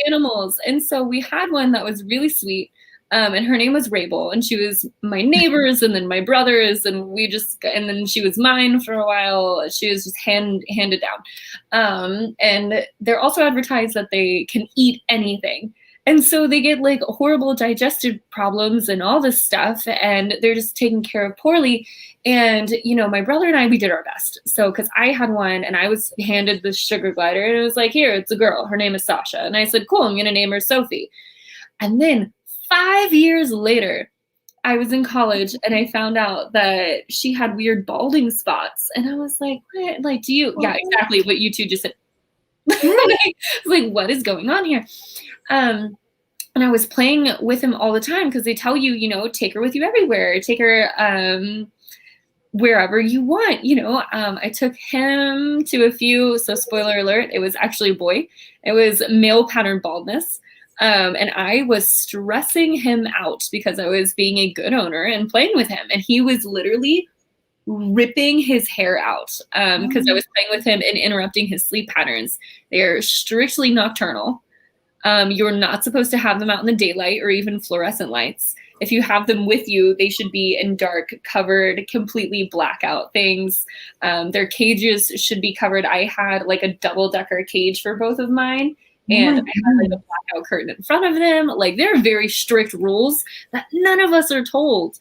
animals, and so we had one that was really sweet. And her name was Rabel, and she was my neighbor's and then my brother's, and then she was mine for a while. She was just handed down. And they're also advertised that they can eat anything. And so they get like horrible digestive problems and all this stuff, and they're just taken care of poorly. And, my brother and I, we did our best. So, because I had one and I was handed this sugar glider, and it was like, here, it's a girl. Her name is Sasha. And I said, cool, I'm going to name her Sophie. And then 5 years later, I was in college and I found out that she had weird balding spots. And I was like, what? Like, yeah, exactly what you two just said. I was like, what is going on here? And I was playing with him all the time because they tell you, take her with you everywhere. Take her wherever you want. I took him to a few. So spoiler alert, it was actually a boy. It was male pattern baldness. And I was stressing him out because I was being a good owner and playing with him. And he was literally ripping his hair out because I was playing with him and interrupting his sleep patterns. They are strictly nocturnal. You're not supposed to have them out in the daylight or even fluorescent lights. If you have them with you, they should be in dark, covered, completely blackout things. Their cages should be covered. I had like a double-decker cage for both of mine. And I had like a blackout curtain in front of them. Like there are very strict rules that none of us are told.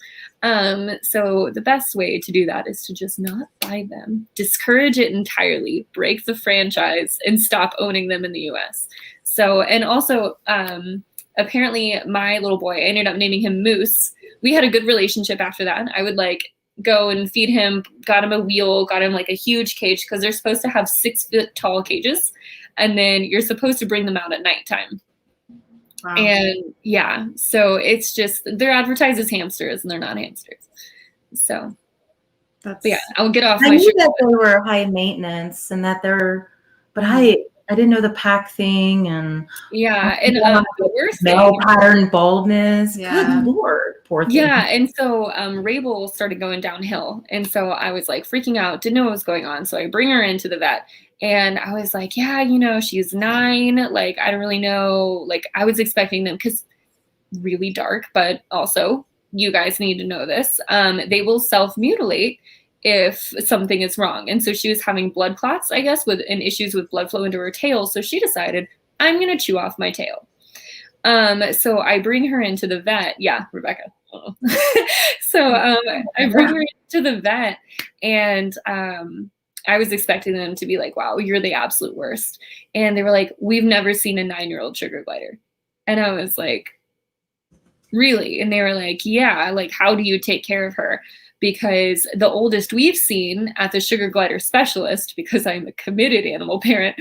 So the best way to do that is to just not buy them, discourage it entirely, break the franchise, and stop owning them in the US. So, and also, apparently my little boy, I ended up naming him Moose. We had a good relationship after that. I would like go and feed him, got him a wheel, got him like a huge cage because they're supposed to have 6 foot tall cages. And then you're supposed to bring them out at nighttime. Wow. And yeah, so it's just, they're advertised as hamsters and they're not hamsters. So yeah, I'll get off I my knew that they were high maintenance and that but I I didn't know the pack thing and Yeah, and the worst male thing, pattern baldness. Yeah. Good Lord, poor thing. yeah, and so Rabel started going downhill, and so I was like freaking out, didn't know what was going on. So I bring her into the vet, and I was like, yeah, you know, she's 9. Like, I don't really know. Like, I was expecting them, because really dark, but also you guys need to know this. They will self-mutilate if something is wrong. And so she was having blood clots, I guess, and issues with blood flow into her tail. So she decided, I'm going to chew off my tail. So I bring her into the vet. Yeah, Rebecca. So I bring her into the vet, and I was expecting them to be like, wow, you're the absolute worst. And they were like, we've never seen a 9-year-old sugar glider. And I was like, really? And they were like, yeah, like, how do you take care of her? Because the oldest we've seen at the sugar glider specialist, because I'm a committed animal parent,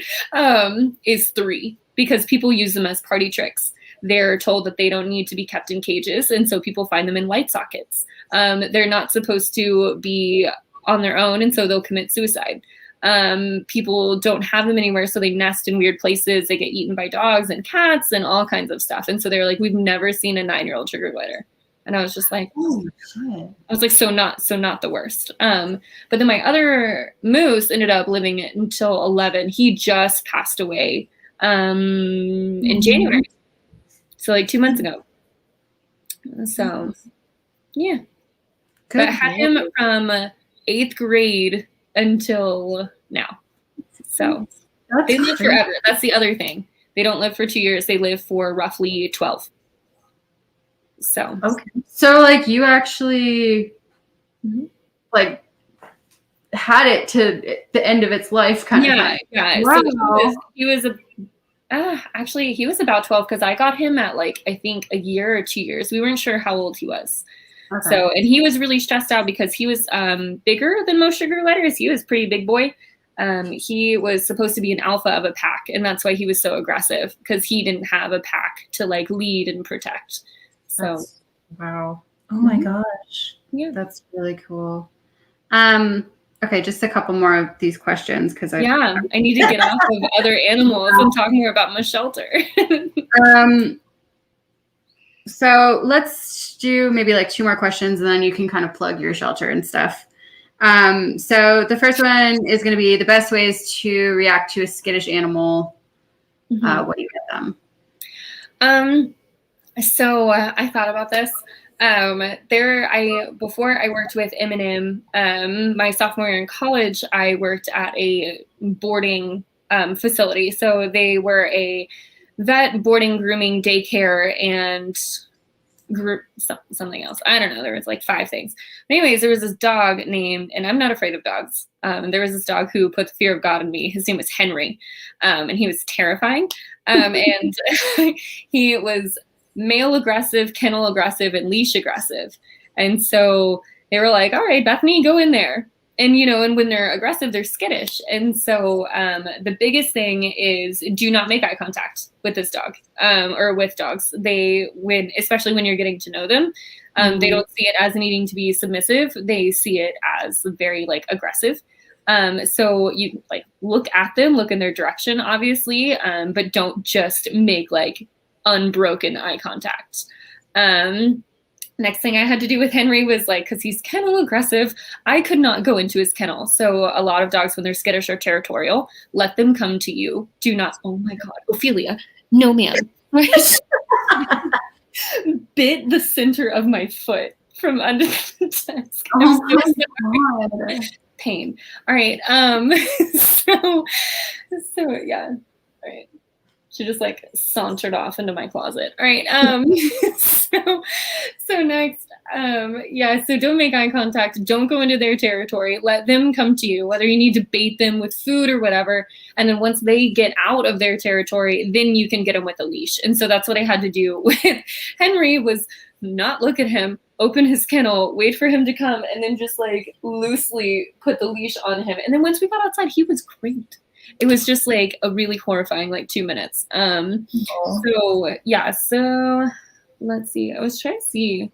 is 3, because people use them as party tricks. They're told that they don't need to be kept in cages, and so people find them in light sockets. They're not supposed to be on their own, and so they'll commit suicide. People don't have them anywhere, so they nest in weird places. They get eaten by dogs and cats and all kinds of stuff. And so they're like, we've never seen a 9-year-old sugar glider. And I was just like, Oh, shit. I was like, so not the worst. But then my other moose ended up living until 11. He just passed away in January. So like 2 months ago. So yeah. But I had him from 8th grade until now. So they live forever. That's the other thing. They don't live for 2 years. They live for roughly 12. So Okay. So like you actually like had it to the end of its life kind of thing. Yeah. Wow. So he was actually he was about 12, because I got him at like, I think, a year or 2 years. We weren't sure how old he was. Okay. So, and he was really stressed out because he was bigger than most sugar gliders. He was a pretty big boy. He was supposed to be an alpha of a pack, and that's why he was so aggressive, because he didn't have a pack to like lead and protect. So, wow. Oh my gosh. yeah. That's really cool. Okay, just a couple more of these questions because I need to get off of other animals and talk more about my shelter. So let's do maybe like 2 more questions, and then you can kind of plug your shelter and stuff. So the first one is going to be the best ways to react to a skittish animal. What do you get them? So I thought about this. Before I worked with Eminem, my sophomore year in college, I worked at a boarding facility. So they were a vet, boarding, grooming, daycare, and something else. I don't know. There was like 5 things. But anyways, there was this dog named, and I'm not afraid of dogs. There was this dog who put the fear of God in me. His name was Henry, and he was terrifying. And he was male aggressive, kennel aggressive, and leash aggressive. And so they were like, all right, Bethany, go in there. And, you know, and when they're aggressive, they're skittish. And so the biggest thing is do not make eye contact with this dog or with dogs. Especially when you're getting to know them, they don't see it as needing to be submissive. They see it as very like aggressive. So you like look at them, look in their direction, obviously, but don't just make like unbroken eye contact. Next thing I had to do with Henry was like, because he's kennel aggressive, I could not go into his kennel. So a lot of dogs, when they're skittish or territorial, let them come to you. Do not, oh my God, Ophelia, no ma'am. Bit the center of my foot from under the desk. Oh my God. Pain. All right. So yeah. All right. She just like sauntered off into my closet. All right. So next, so don't make eye contact. Don't go into their territory. Let them come to you, whether you need to bait them with food or whatever. And then once they get out of their territory, then you can get them with a leash. And so that's what I had to do with Henry, was not look at him, open his kennel, wait for him to come, and then just like loosely put the leash on him. And then once we got outside, he was great. It was just like a really horrifying like 2 minutes. So let's see. I was trying to see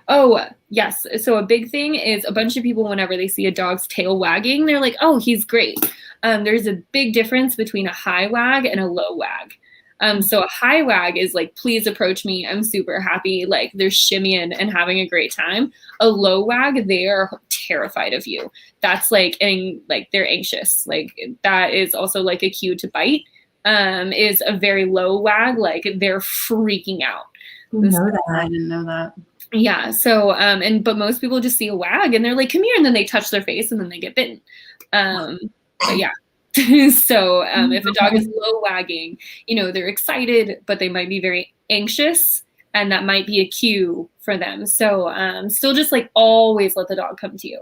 Oh, yes. So a big thing is a bunch of people, whenever they see a dog's tail wagging, they're like, oh, he's great. There's a big difference between a high wag and a low wag. So a high wag is like, please approach me. I'm super happy. Like they're shimmying and having a great time. A low wag, they are terrified of you. That's like, and like they're anxious. Like that is also like a cue to bite. Is a very low wag. Like they're freaking out. I didn't know that. Yeah. So, but most people just see a wag and they're like, come here. And then they touch their face and then they get bitten. But yeah. So, if a dog is low wagging, they're excited, but they might be very anxious and that might be a cue for them. So, still just like always let the dog come to you.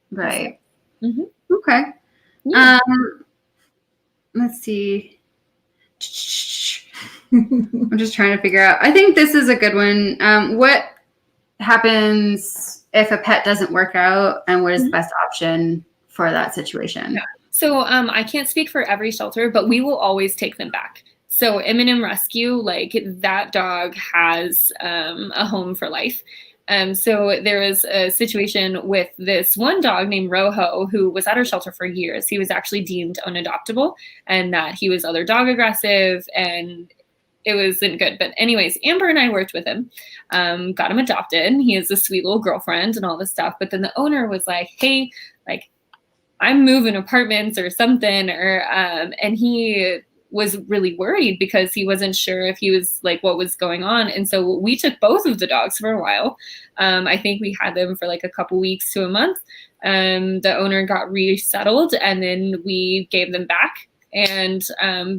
Right. Mm-hmm. Okay. Yeah. Let's see. I'm just trying to figure out. I think this is a good one. What happens if a pet doesn't work out, and what is the best option for that situation? Yeah. So I can't speak for every shelter, but we will always take them back. So M&M Rescue, like that dog has a home for life. So there was a situation with this one dog named Rojo who was at our shelter for years. He was actually deemed unadoptable and that he was other dog aggressive and it wasn't good. But anyways, Amber and I worked with him, got him adopted. He has a sweet little girlfriend and all this stuff. But then the owner was like, hey, like I'm moving apartments or something, and he was really worried because he wasn't sure if he was like what was going on. And so we took both of the dogs for a while. I think we had them for like a couple weeks to a month. The owner got resettled and then we gave them back and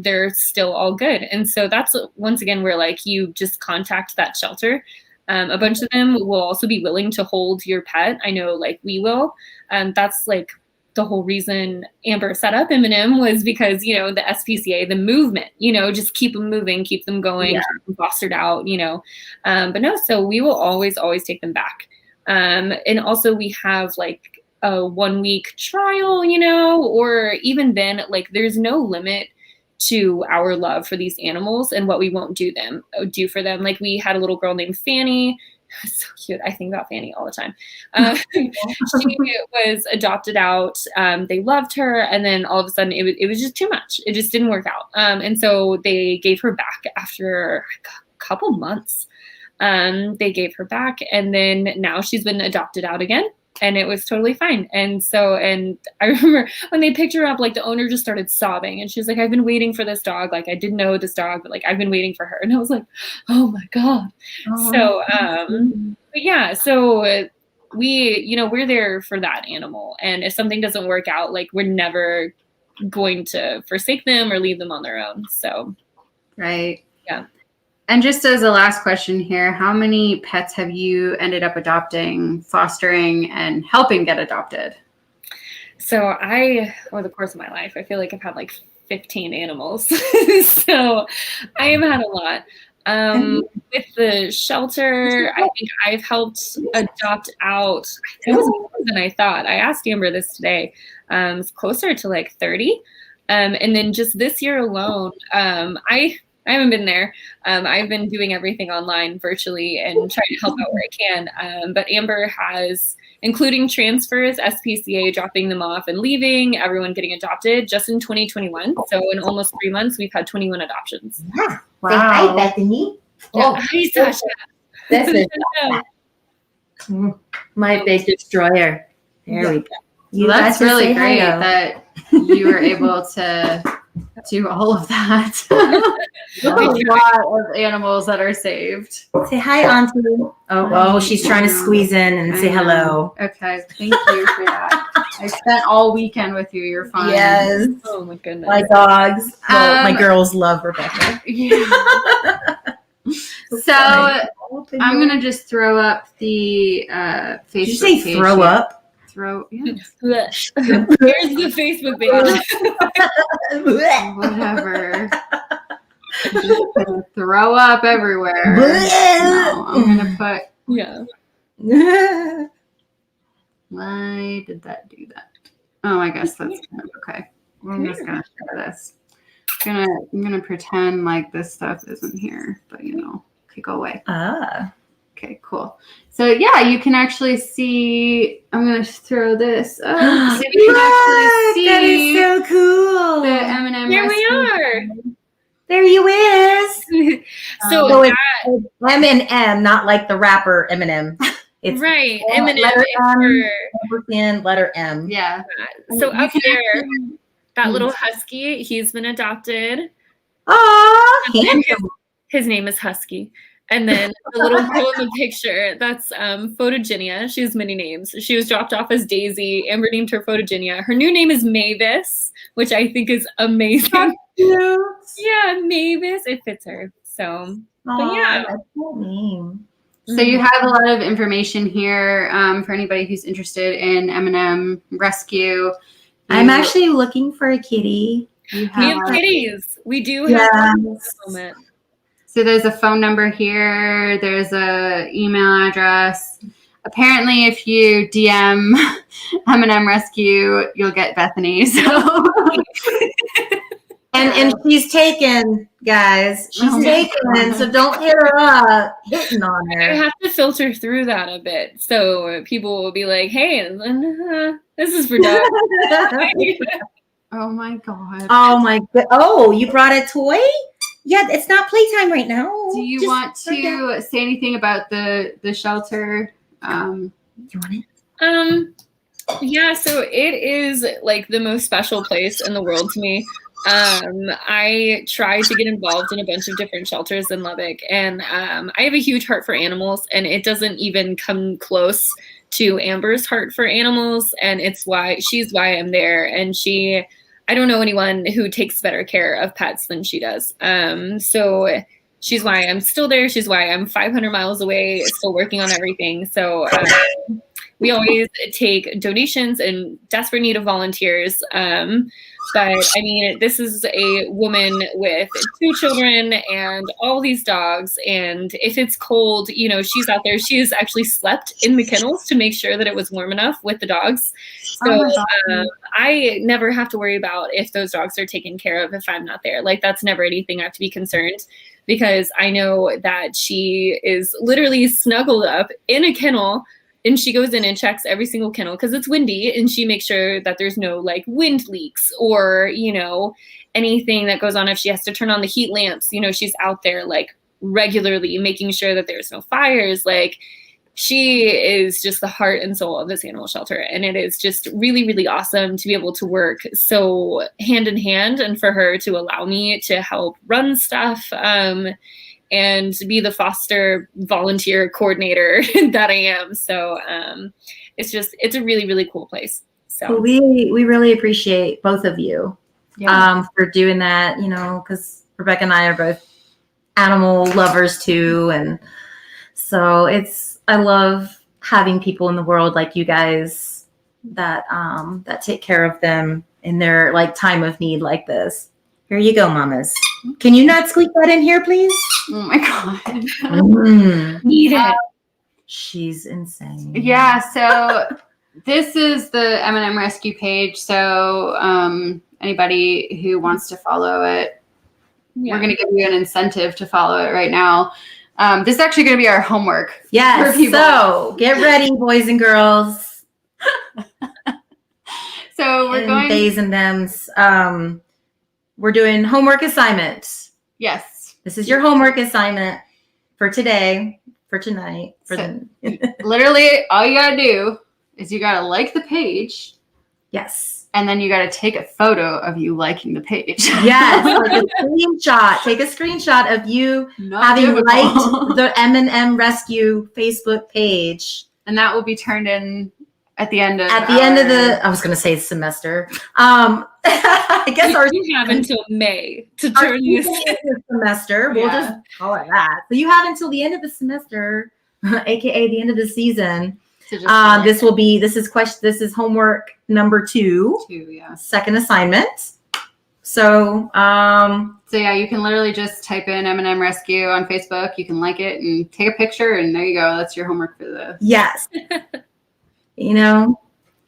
they're still all good. And so that's once again where like you just contact that shelter. A bunch of them will also be willing to hold your pet. I know like we will. That's like the whole reason Amber set up M&M was because, the SPCA, the movement, just keep them moving, keep them going, keep them fostered out, but no, so we will always take them back. And also we have like a 1 week trial, or even then, like there's no limit to our love for these animals and what we won't do for them. Like we had a little girl named Fanny. So cute. I think about Fanny all the time. She was adopted out. They loved her. And then all of a sudden it was just too much. It just didn't work out. And so they gave her back after a couple months. They gave her back. And then now she's been adopted out again. And it was totally fine. And I remember when they picked her up, like the owner just started sobbing and she was like, I've been waiting for this dog. Like I didn't know this dog, but like I've been waiting for her. And I was like, oh my God. Oh. So, but yeah, so we're there for that animal. And if something doesn't work out, like we're never going to forsake them or leave them on their own. So. Right. Yeah. And just as a last question here, how many pets have you ended up adopting, fostering, and helping get adopted? So over the course of my life, I feel like I've had like 15 animals. So I have had a lot. With the shelter, I think I've helped adopt out, it was more than I thought. I asked Amber this today. It's closer to like 30. And then just this year alone, I haven't been there. I've been doing everything online virtually and trying to help out where I can. But Amber has, including transfers, SPCA dropping them off and leaving, everyone getting adopted just in 2021. So in almost 3 months, we've had 21 adoptions. Yeah. Wow. Say hi, Bethany. Yeah. Hi, Sasha. This is my big destroyer. There we go. Well, that's really great that you were able to do all of that. A lot of animals that are saved. Say hi, Auntie. Oh, she's trying to squeeze in and say hello. Okay, thank you for that. I spent all weekend with you. You're fine. Yes. Oh my goodness. My dogs. Well, my girls love Rebecca. Yeah. So I'm gonna just throw up the Facebook. Did you say page throw here. up? Here's the Facebook page. Whatever. Just gonna throw up everywhere. No, I'm gonna put. Yeah. Why did that do that? Oh, I guess that's kind of okay. I'm just gonna share this. I'm gonna pretend like this stuff isn't here, but okay, go away. Ah. Okay, cool. So yeah, you can actually see. I'm gonna throw this up. So you can actually That is see so cool. the M&M. Here we recipe. are. There you is. So So that, it's M&M, not like the rapper Eminem. It's right, letter Eminem is M, for ampersand, letter M. Yeah. so You up can there, actually- that little husky, he's been adopted. Aw, And handsome. his name is Husky. And then the little girl in the picture, that's Photogenia. She has many names. She was dropped off as Daisy. Amber named her Photogenia. Her new name is Mavis, which I think is amazing. Cute. Yeah, Mavis. It fits her. So, Aw, yeah. that's cool name. So you have a lot of information here for anybody who's interested in M&M rescue. I'm You- actually looking for a kitty. you we have have- kitties. We do have Yes. kitties at the moment. So there's a phone number here. There's a email address. Apparently, if you DM M&M Rescue, you'll get Bethany. So And she's taken, guys. She's Oh my taken, God. so don't hit her up. Hitting on I her. have to filter through that a bit. So people will be like, hey, this is for dogs. oh my god. Oh my god. Oh, you brought a toy? Yeah, it's not playtime right now. Do you Just want put that- to say anything about the shelter? You want it? Yeah, so it is like the most special place in the world to me. I try to get involved in a bunch of different shelters in Lubbock, and I have a huge heart for animals, and it doesn't even come close to Amber's heart for animals, and she's why I'm there. And I don't know anyone who takes better care of pets than she does. So she's why I'm still there. She's why I'm 500 miles away, still working on everything. So we always take donations in desperate need of volunteers. But I mean, this is a woman with 2 children and all these dogs. And if it's cold, she's out there. She has actually slept in the kennels to make sure that it was warm enough with the dogs. So I never have to worry about if those dogs are taken care of if I'm not there. Like, that's never anything I have to be concerned, because I know that she is literally snuggled up in a kennel. And she goes in and checks every single kennel because it's windy, and she makes sure that there's no like wind leaks or, anything that goes on. If she has to turn on the heat lamps, she's out there like regularly making sure that there's no fires. Like, she is just the heart and soul of this animal shelter. And it is just really, really awesome to be able to work so hand in hand, and for her to allow me to help run stuff. And be the foster volunteer coordinator that I am. So it's a really, really cool place. So Well, we really appreciate both of you for doing that, because Rebecca and I are both animal lovers too. And so I love having people in the world like you guys that take care of them in their like time of need like this. Here you go, mamas. Can you not squeak that in here, please? Oh my god. need it. She's insane. Yeah, so this is the M&M Rescue page. So anybody who wants to follow it, we're going to give you an incentive to follow it right now. This is actually going to be our homework. Yes. for people. So get ready, boys and girls. So we're And going. theys and thems. We're doing homework assignments. Yes. This is your homework assignment for today, for tonight, for So- the Literally, all you got to do is you got to like the page, yes. and then you got to take a photo of you liking the page. Yes, like a screenshot. Take a screenshot of you Not having difficult. liked the M&M Rescue Facebook page And that will be turned in at the end of I was going to say semester. I guess our You have until May to our turn this. semester. We'll Yeah. just call it that. So you have until the end of the semester, aka the end of the season. to just This is homework number 2, yeah. second assignment. So So yeah, you can literally just type in M&M Rescue on Facebook. You can like it and take a picture, and there you go. That's your homework for the. yes,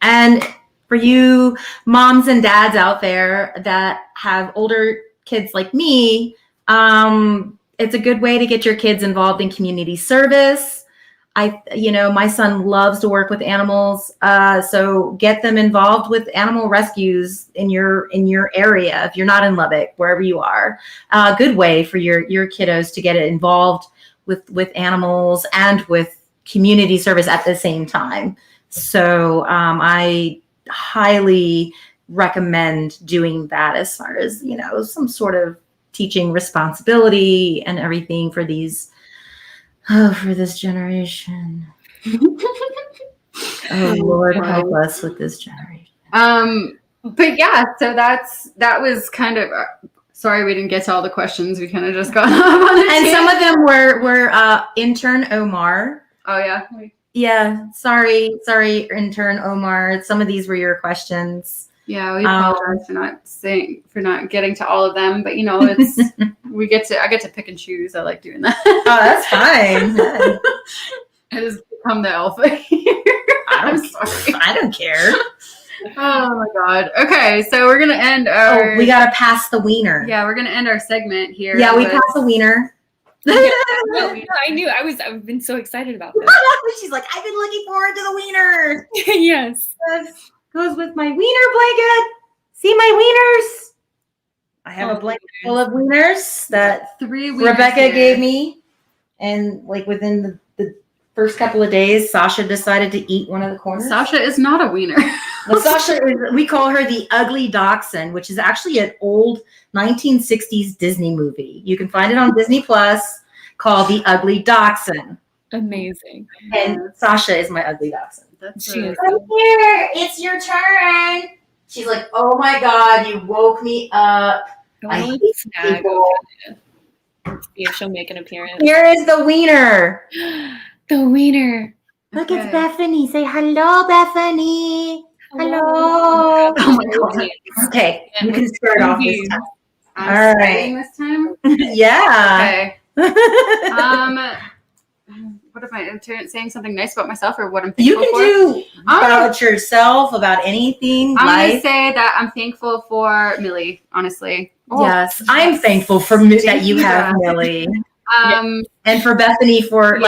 and for you moms and dads out there that have older kids like me, it's a good way to get your kids involved in community service. My son loves to work with animals. So get them involved with animal rescues in your area. If you're not in Lubbock, wherever you are, a good way for your kiddos to get involved with animals and with community service at the same time. So I highly recommend doing that as far as, some sort of teaching responsibility and everything for these. Oh, for this generation. Oh, Lord, help us with this generation. But yeah, so that was kind of. Sorry, we didn't get to all the questions. We kind of just got off on it. And some of them were intern Omar. Oh yeah. Yeah. Sorry, intern Omar. Some of these were your questions. Yeah, we apologize for not getting to all of them, but it's I get to pick and choose. I like doing that. Oh, that's fine. I just become the alpha here. I'm sorry. I don't care. Oh my god. Okay, so we're gonna end our. Oh, we gotta pass the wiener. Yeah, we're gonna end our segment here. Yeah, we passed the wiener. No, I knew. I've been so excited about this. She's like, I've been looking forward to the wiener. Yes. Goes with my wiener blanket. See my wieners? I have a blanket full of wieners that 3 wieners Rebecca gave me. And within the first couple of days, Sasha decided to eat one of the corners. Sasha is not a wiener. Well, Sasha we call her the Ugly Dachshund, which is actually an old 1960s Disney movie. You can find it on Disney Plus, called The Ugly Dachshund. Amazing. And Sasha is my ugly dachshund. She is. I'm here. It's your turn. She's like, oh my God, you woke me up. I hate people. See if she'll make an appearance. Here is the wiener. The wiener. Look, it's Bethany. Say hello, Bethany. Hello. Oh my God. Okay, you can start off this time. I'm starting this time? Yeah. Okay. What am I saying something nice about myself or what I'm thankful for? You can do about yourself, about anything. I'm going to say that I'm thankful for Millie, honestly. Yes, I'm thankful for that you have Millie. And for Bethany for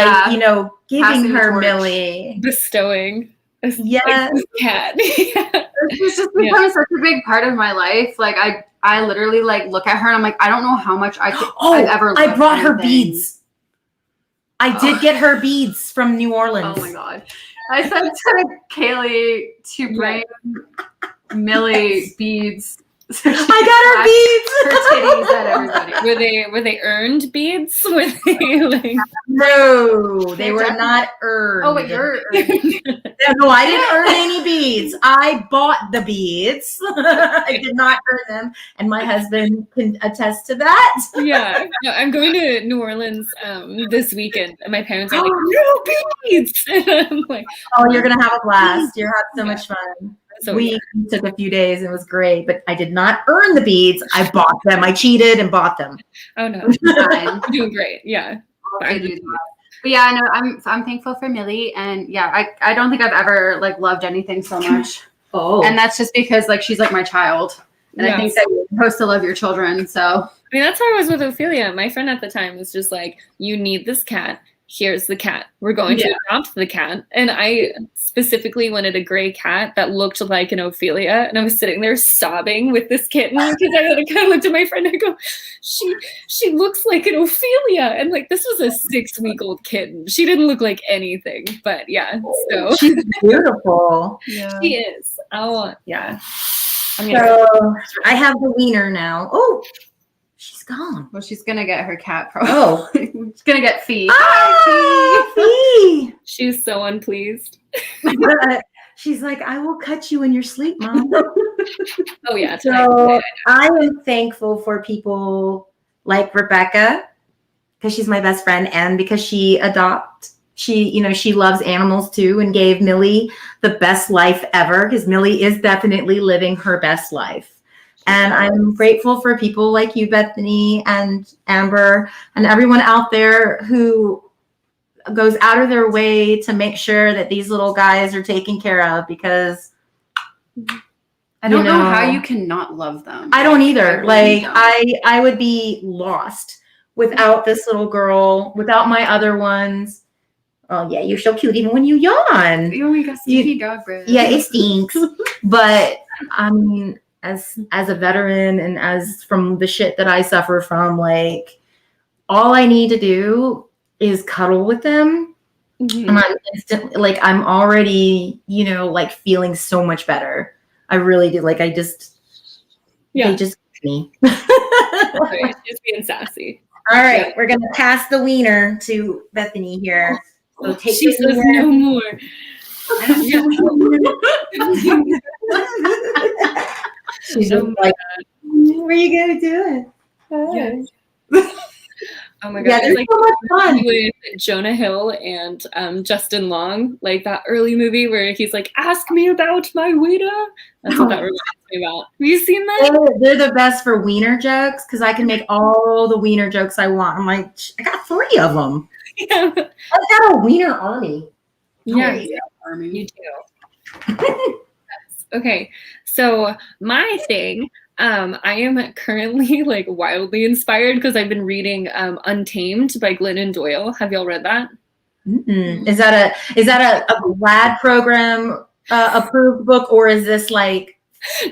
giving her Millie. Bestowing. Yes. Cat. It's just become such a big part of my life. Like I literally look at her and I'm like, I don't know how much I've ever loved I brought her anything. beads. I did get her beads from New Orleans. Oh my God. I said to Kaylee to bring Millie beads. So I got her titties at everybody. Were they earned beads? Were they No, they were not earned. Oh wait, you're earned. No, I didn't earn any beads. I bought the beads. I did not earn them, and my husband can attest to that. Yeah, no, I'm going to New Orleans this weekend, and my parents are like, "No beads!" And I'm like, "Oh, you're gonna have a blast. You're having so much fun." So we took a few days. It was great, but I did not earn the beads. I bought them. I cheated and bought them. Oh no, you're doing great. Yeah. But yeah, no, I'm thankful for Millie, and yeah, I don't think I've ever loved anything so much. Oh, and that's just because she's like my child, and I think that you're supposed to love your children. So I mean, that's how I was with Ophelia. My friend at the time was just like, "You need this cat. Here's the cat. We're going to adopt the cat." And I specifically wanted a gray cat that looked like an Ophelia. And I was sitting there sobbing with this kitten because I kind of looked at my friend and I go, she looks like an Ophelia. And this was a 6-week-old kitten. She didn't look like anything. But yeah, so she's beautiful. Yeah. She is. Oh yeah. So I have the wiener now. Oh, she's gone. Well, she's gonna get her cat probably. Oh, she's gonna get Fee. Fee. She's so unpleased. She's like, I will cut you in your sleep, Mom. Oh yeah. So I am thankful for people like Rebecca because she's my best friend, and because she loves animals too, and gave Millie the best life ever. Because Millie is definitely living her best life. And I'm grateful for people like you, Bethany and Amber, and everyone out there who goes out of their way to make sure that these little guys are taken care of, because I don't know how you can not love them. I don't either. I would be lost without this little girl, without my other ones. Oh yeah, you're so cute even when you yawn. Oh my gosh, stinky dog breath. Yeah, it stinks. But I mean, as a veteran and as from the shit that I suffer from, like all I need to do is cuddle with them. Mhm. And I'm instantly like I'm already, you know, like feeling so much better. I really do. Like I just Yeah. they just me. Right, just being sassy. All right, we're gonna pass the wiener to Bethany here. So take She the says wiener. no more. She's just Oh my like, where are you gonna do it? Yes. Oh my god, Yeah, it's there's like so much fun. with Jonah Hill and Justin Long, like that early movie where he's like, "Ask me about my wiener." That's what that reminds me about. Have you seen that? They're the best for wiener jokes because I can make all the wiener jokes I want. I'm like, I got 3 of them. Yeah, I've got a wiener army. yeah, Oh, you do. Yes. Okay, so my thing. I am currently like wildly inspired because I've been reading Untamed by Glennon Doyle. Have y'all read that? Is that a GLAD program approved book, or is this like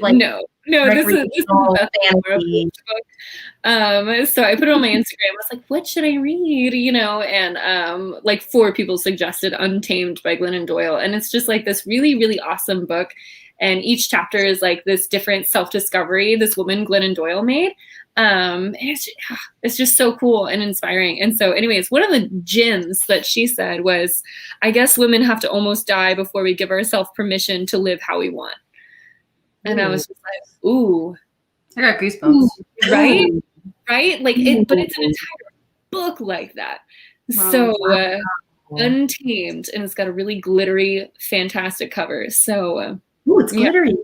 No, this is recreational Bethany Moore fantasy? book. So I put it on my Instagram. I was like, what should I read? You know, and like 4 people suggested Untamed by Glennon Doyle. And it's just like this really, really awesome book. And each chapter is like this different self-discovery this woman, Glennon Doyle, made. And it's just so cool and inspiring. And so anyways, one of the gems that she said was, I guess women have to almost die before we give ourselves permission to live how we want. And I was just like, ooh. I got goosebumps. Right? Right? Like it, but it's an entire book like that. So Untamed, and it's got a really glittery, fantastic cover. So Ooh, it's glittery.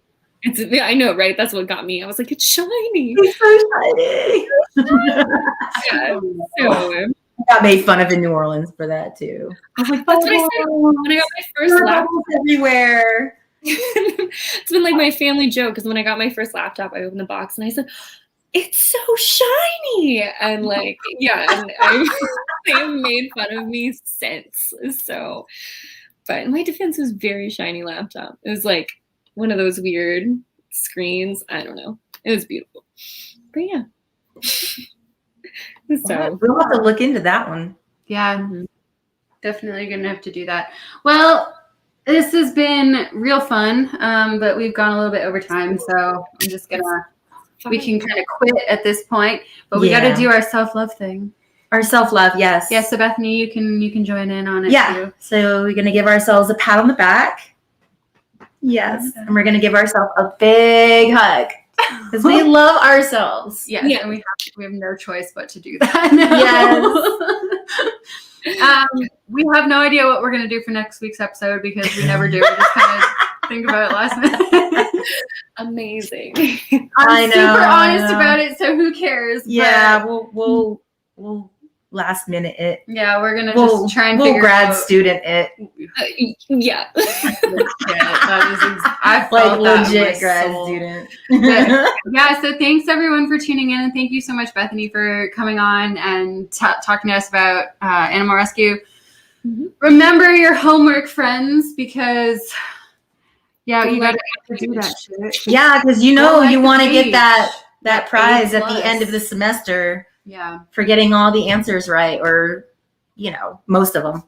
I know, right? That's what got me. I was like, it's shiny. It's so shiny. Yeah. So I got made fun of in New Orleans for that too. I was like, that's what I said when I got my first laptop. Everywhere. It's been like my family joke because when I got my first laptop, I opened the box and I said, it's so shiny. And like, yeah, and they have made fun of me since. So, but in my defense, it was a very shiny laptop. It was like one of those weird screens. I don't know. It was beautiful. But yeah. So We'll have to look into that one. Yeah, definitely gonna have to do that. Well, this has been real fun, but we've gone a little bit over time, so I'm just gonna. We can kind of quit at this point, but we got to do our self-love thing. Our self-love, yes. Yeah, so Bethany, you can join in on it too. So we're gonna give ourselves a pat on the back. Yes, and we're gonna give ourselves a big hug because we love ourselves. Yes, Yeah. and we have no choice but to do that now. Yes. We have no idea what we're gonna do for next week's episode because we never do. We just kind of think about it last minute. amazing. I'm super honest about it, so who cares? Yeah, But we'll last minute it. yeah, we're gonna We'll just try and we'll figure grad out. student it. Yeah. I felt Like that in legit my grad soul. student. Yeah, so thanks everyone for tuning in, and thank you so much, Bethany, for coming on and talking to us about animal rescue. Mhm. Remember your homework, friends, because you got to do that shit. Yeah, because you want to get that prize at the end of the semester Yeah. for getting all the answers right, or most of them.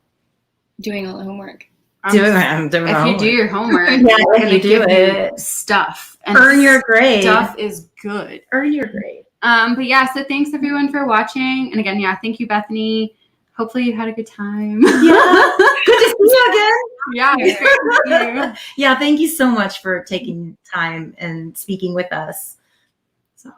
Doing all the homework. If you do your homework, Yeah, we're if gonna you do give you it. stuff. And Earn your grade. stuff is good. Earn your grade. But yeah, so thanks everyone for watching. And again, thank you, Bethany. Hopefully you had a good time. Yeah. Good to see you again. Yeah. It's great to see you. Yeah, thank you so much for taking time and speaking with us. So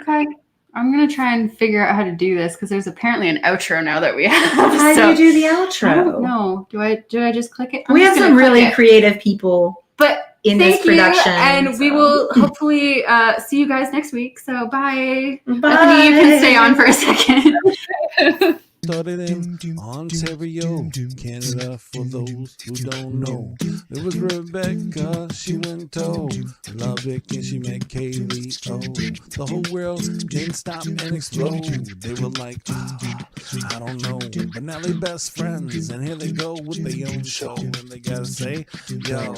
Okay. I'm going to try and figure out how to do this because there's apparently an outro now that we have. how So, do you do the outro? I don't know. Do I just click it? I'm We just have gonna some click really it. creative people But in this thank you, production. and we so. will hopefully see you guys next week. So bye. Bye. Bethany, you can stay on for a second. started in Ontario, Canada, for those who don't know. It was Rebecca, she went to Lubbock and she met Kaylee. Oh, the whole world didn't stop and explode. They were like, I don't know, but now they best friends, and here they go with their own show. And they gotta say, yo,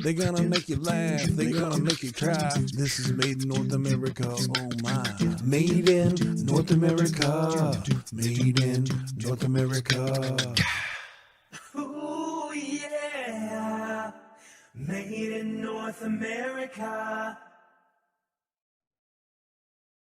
they gonna make you laugh, they gonna make you cry. This is made in North America, oh my. Made in North America, made in North America. Ooh, yeah. Made in North America.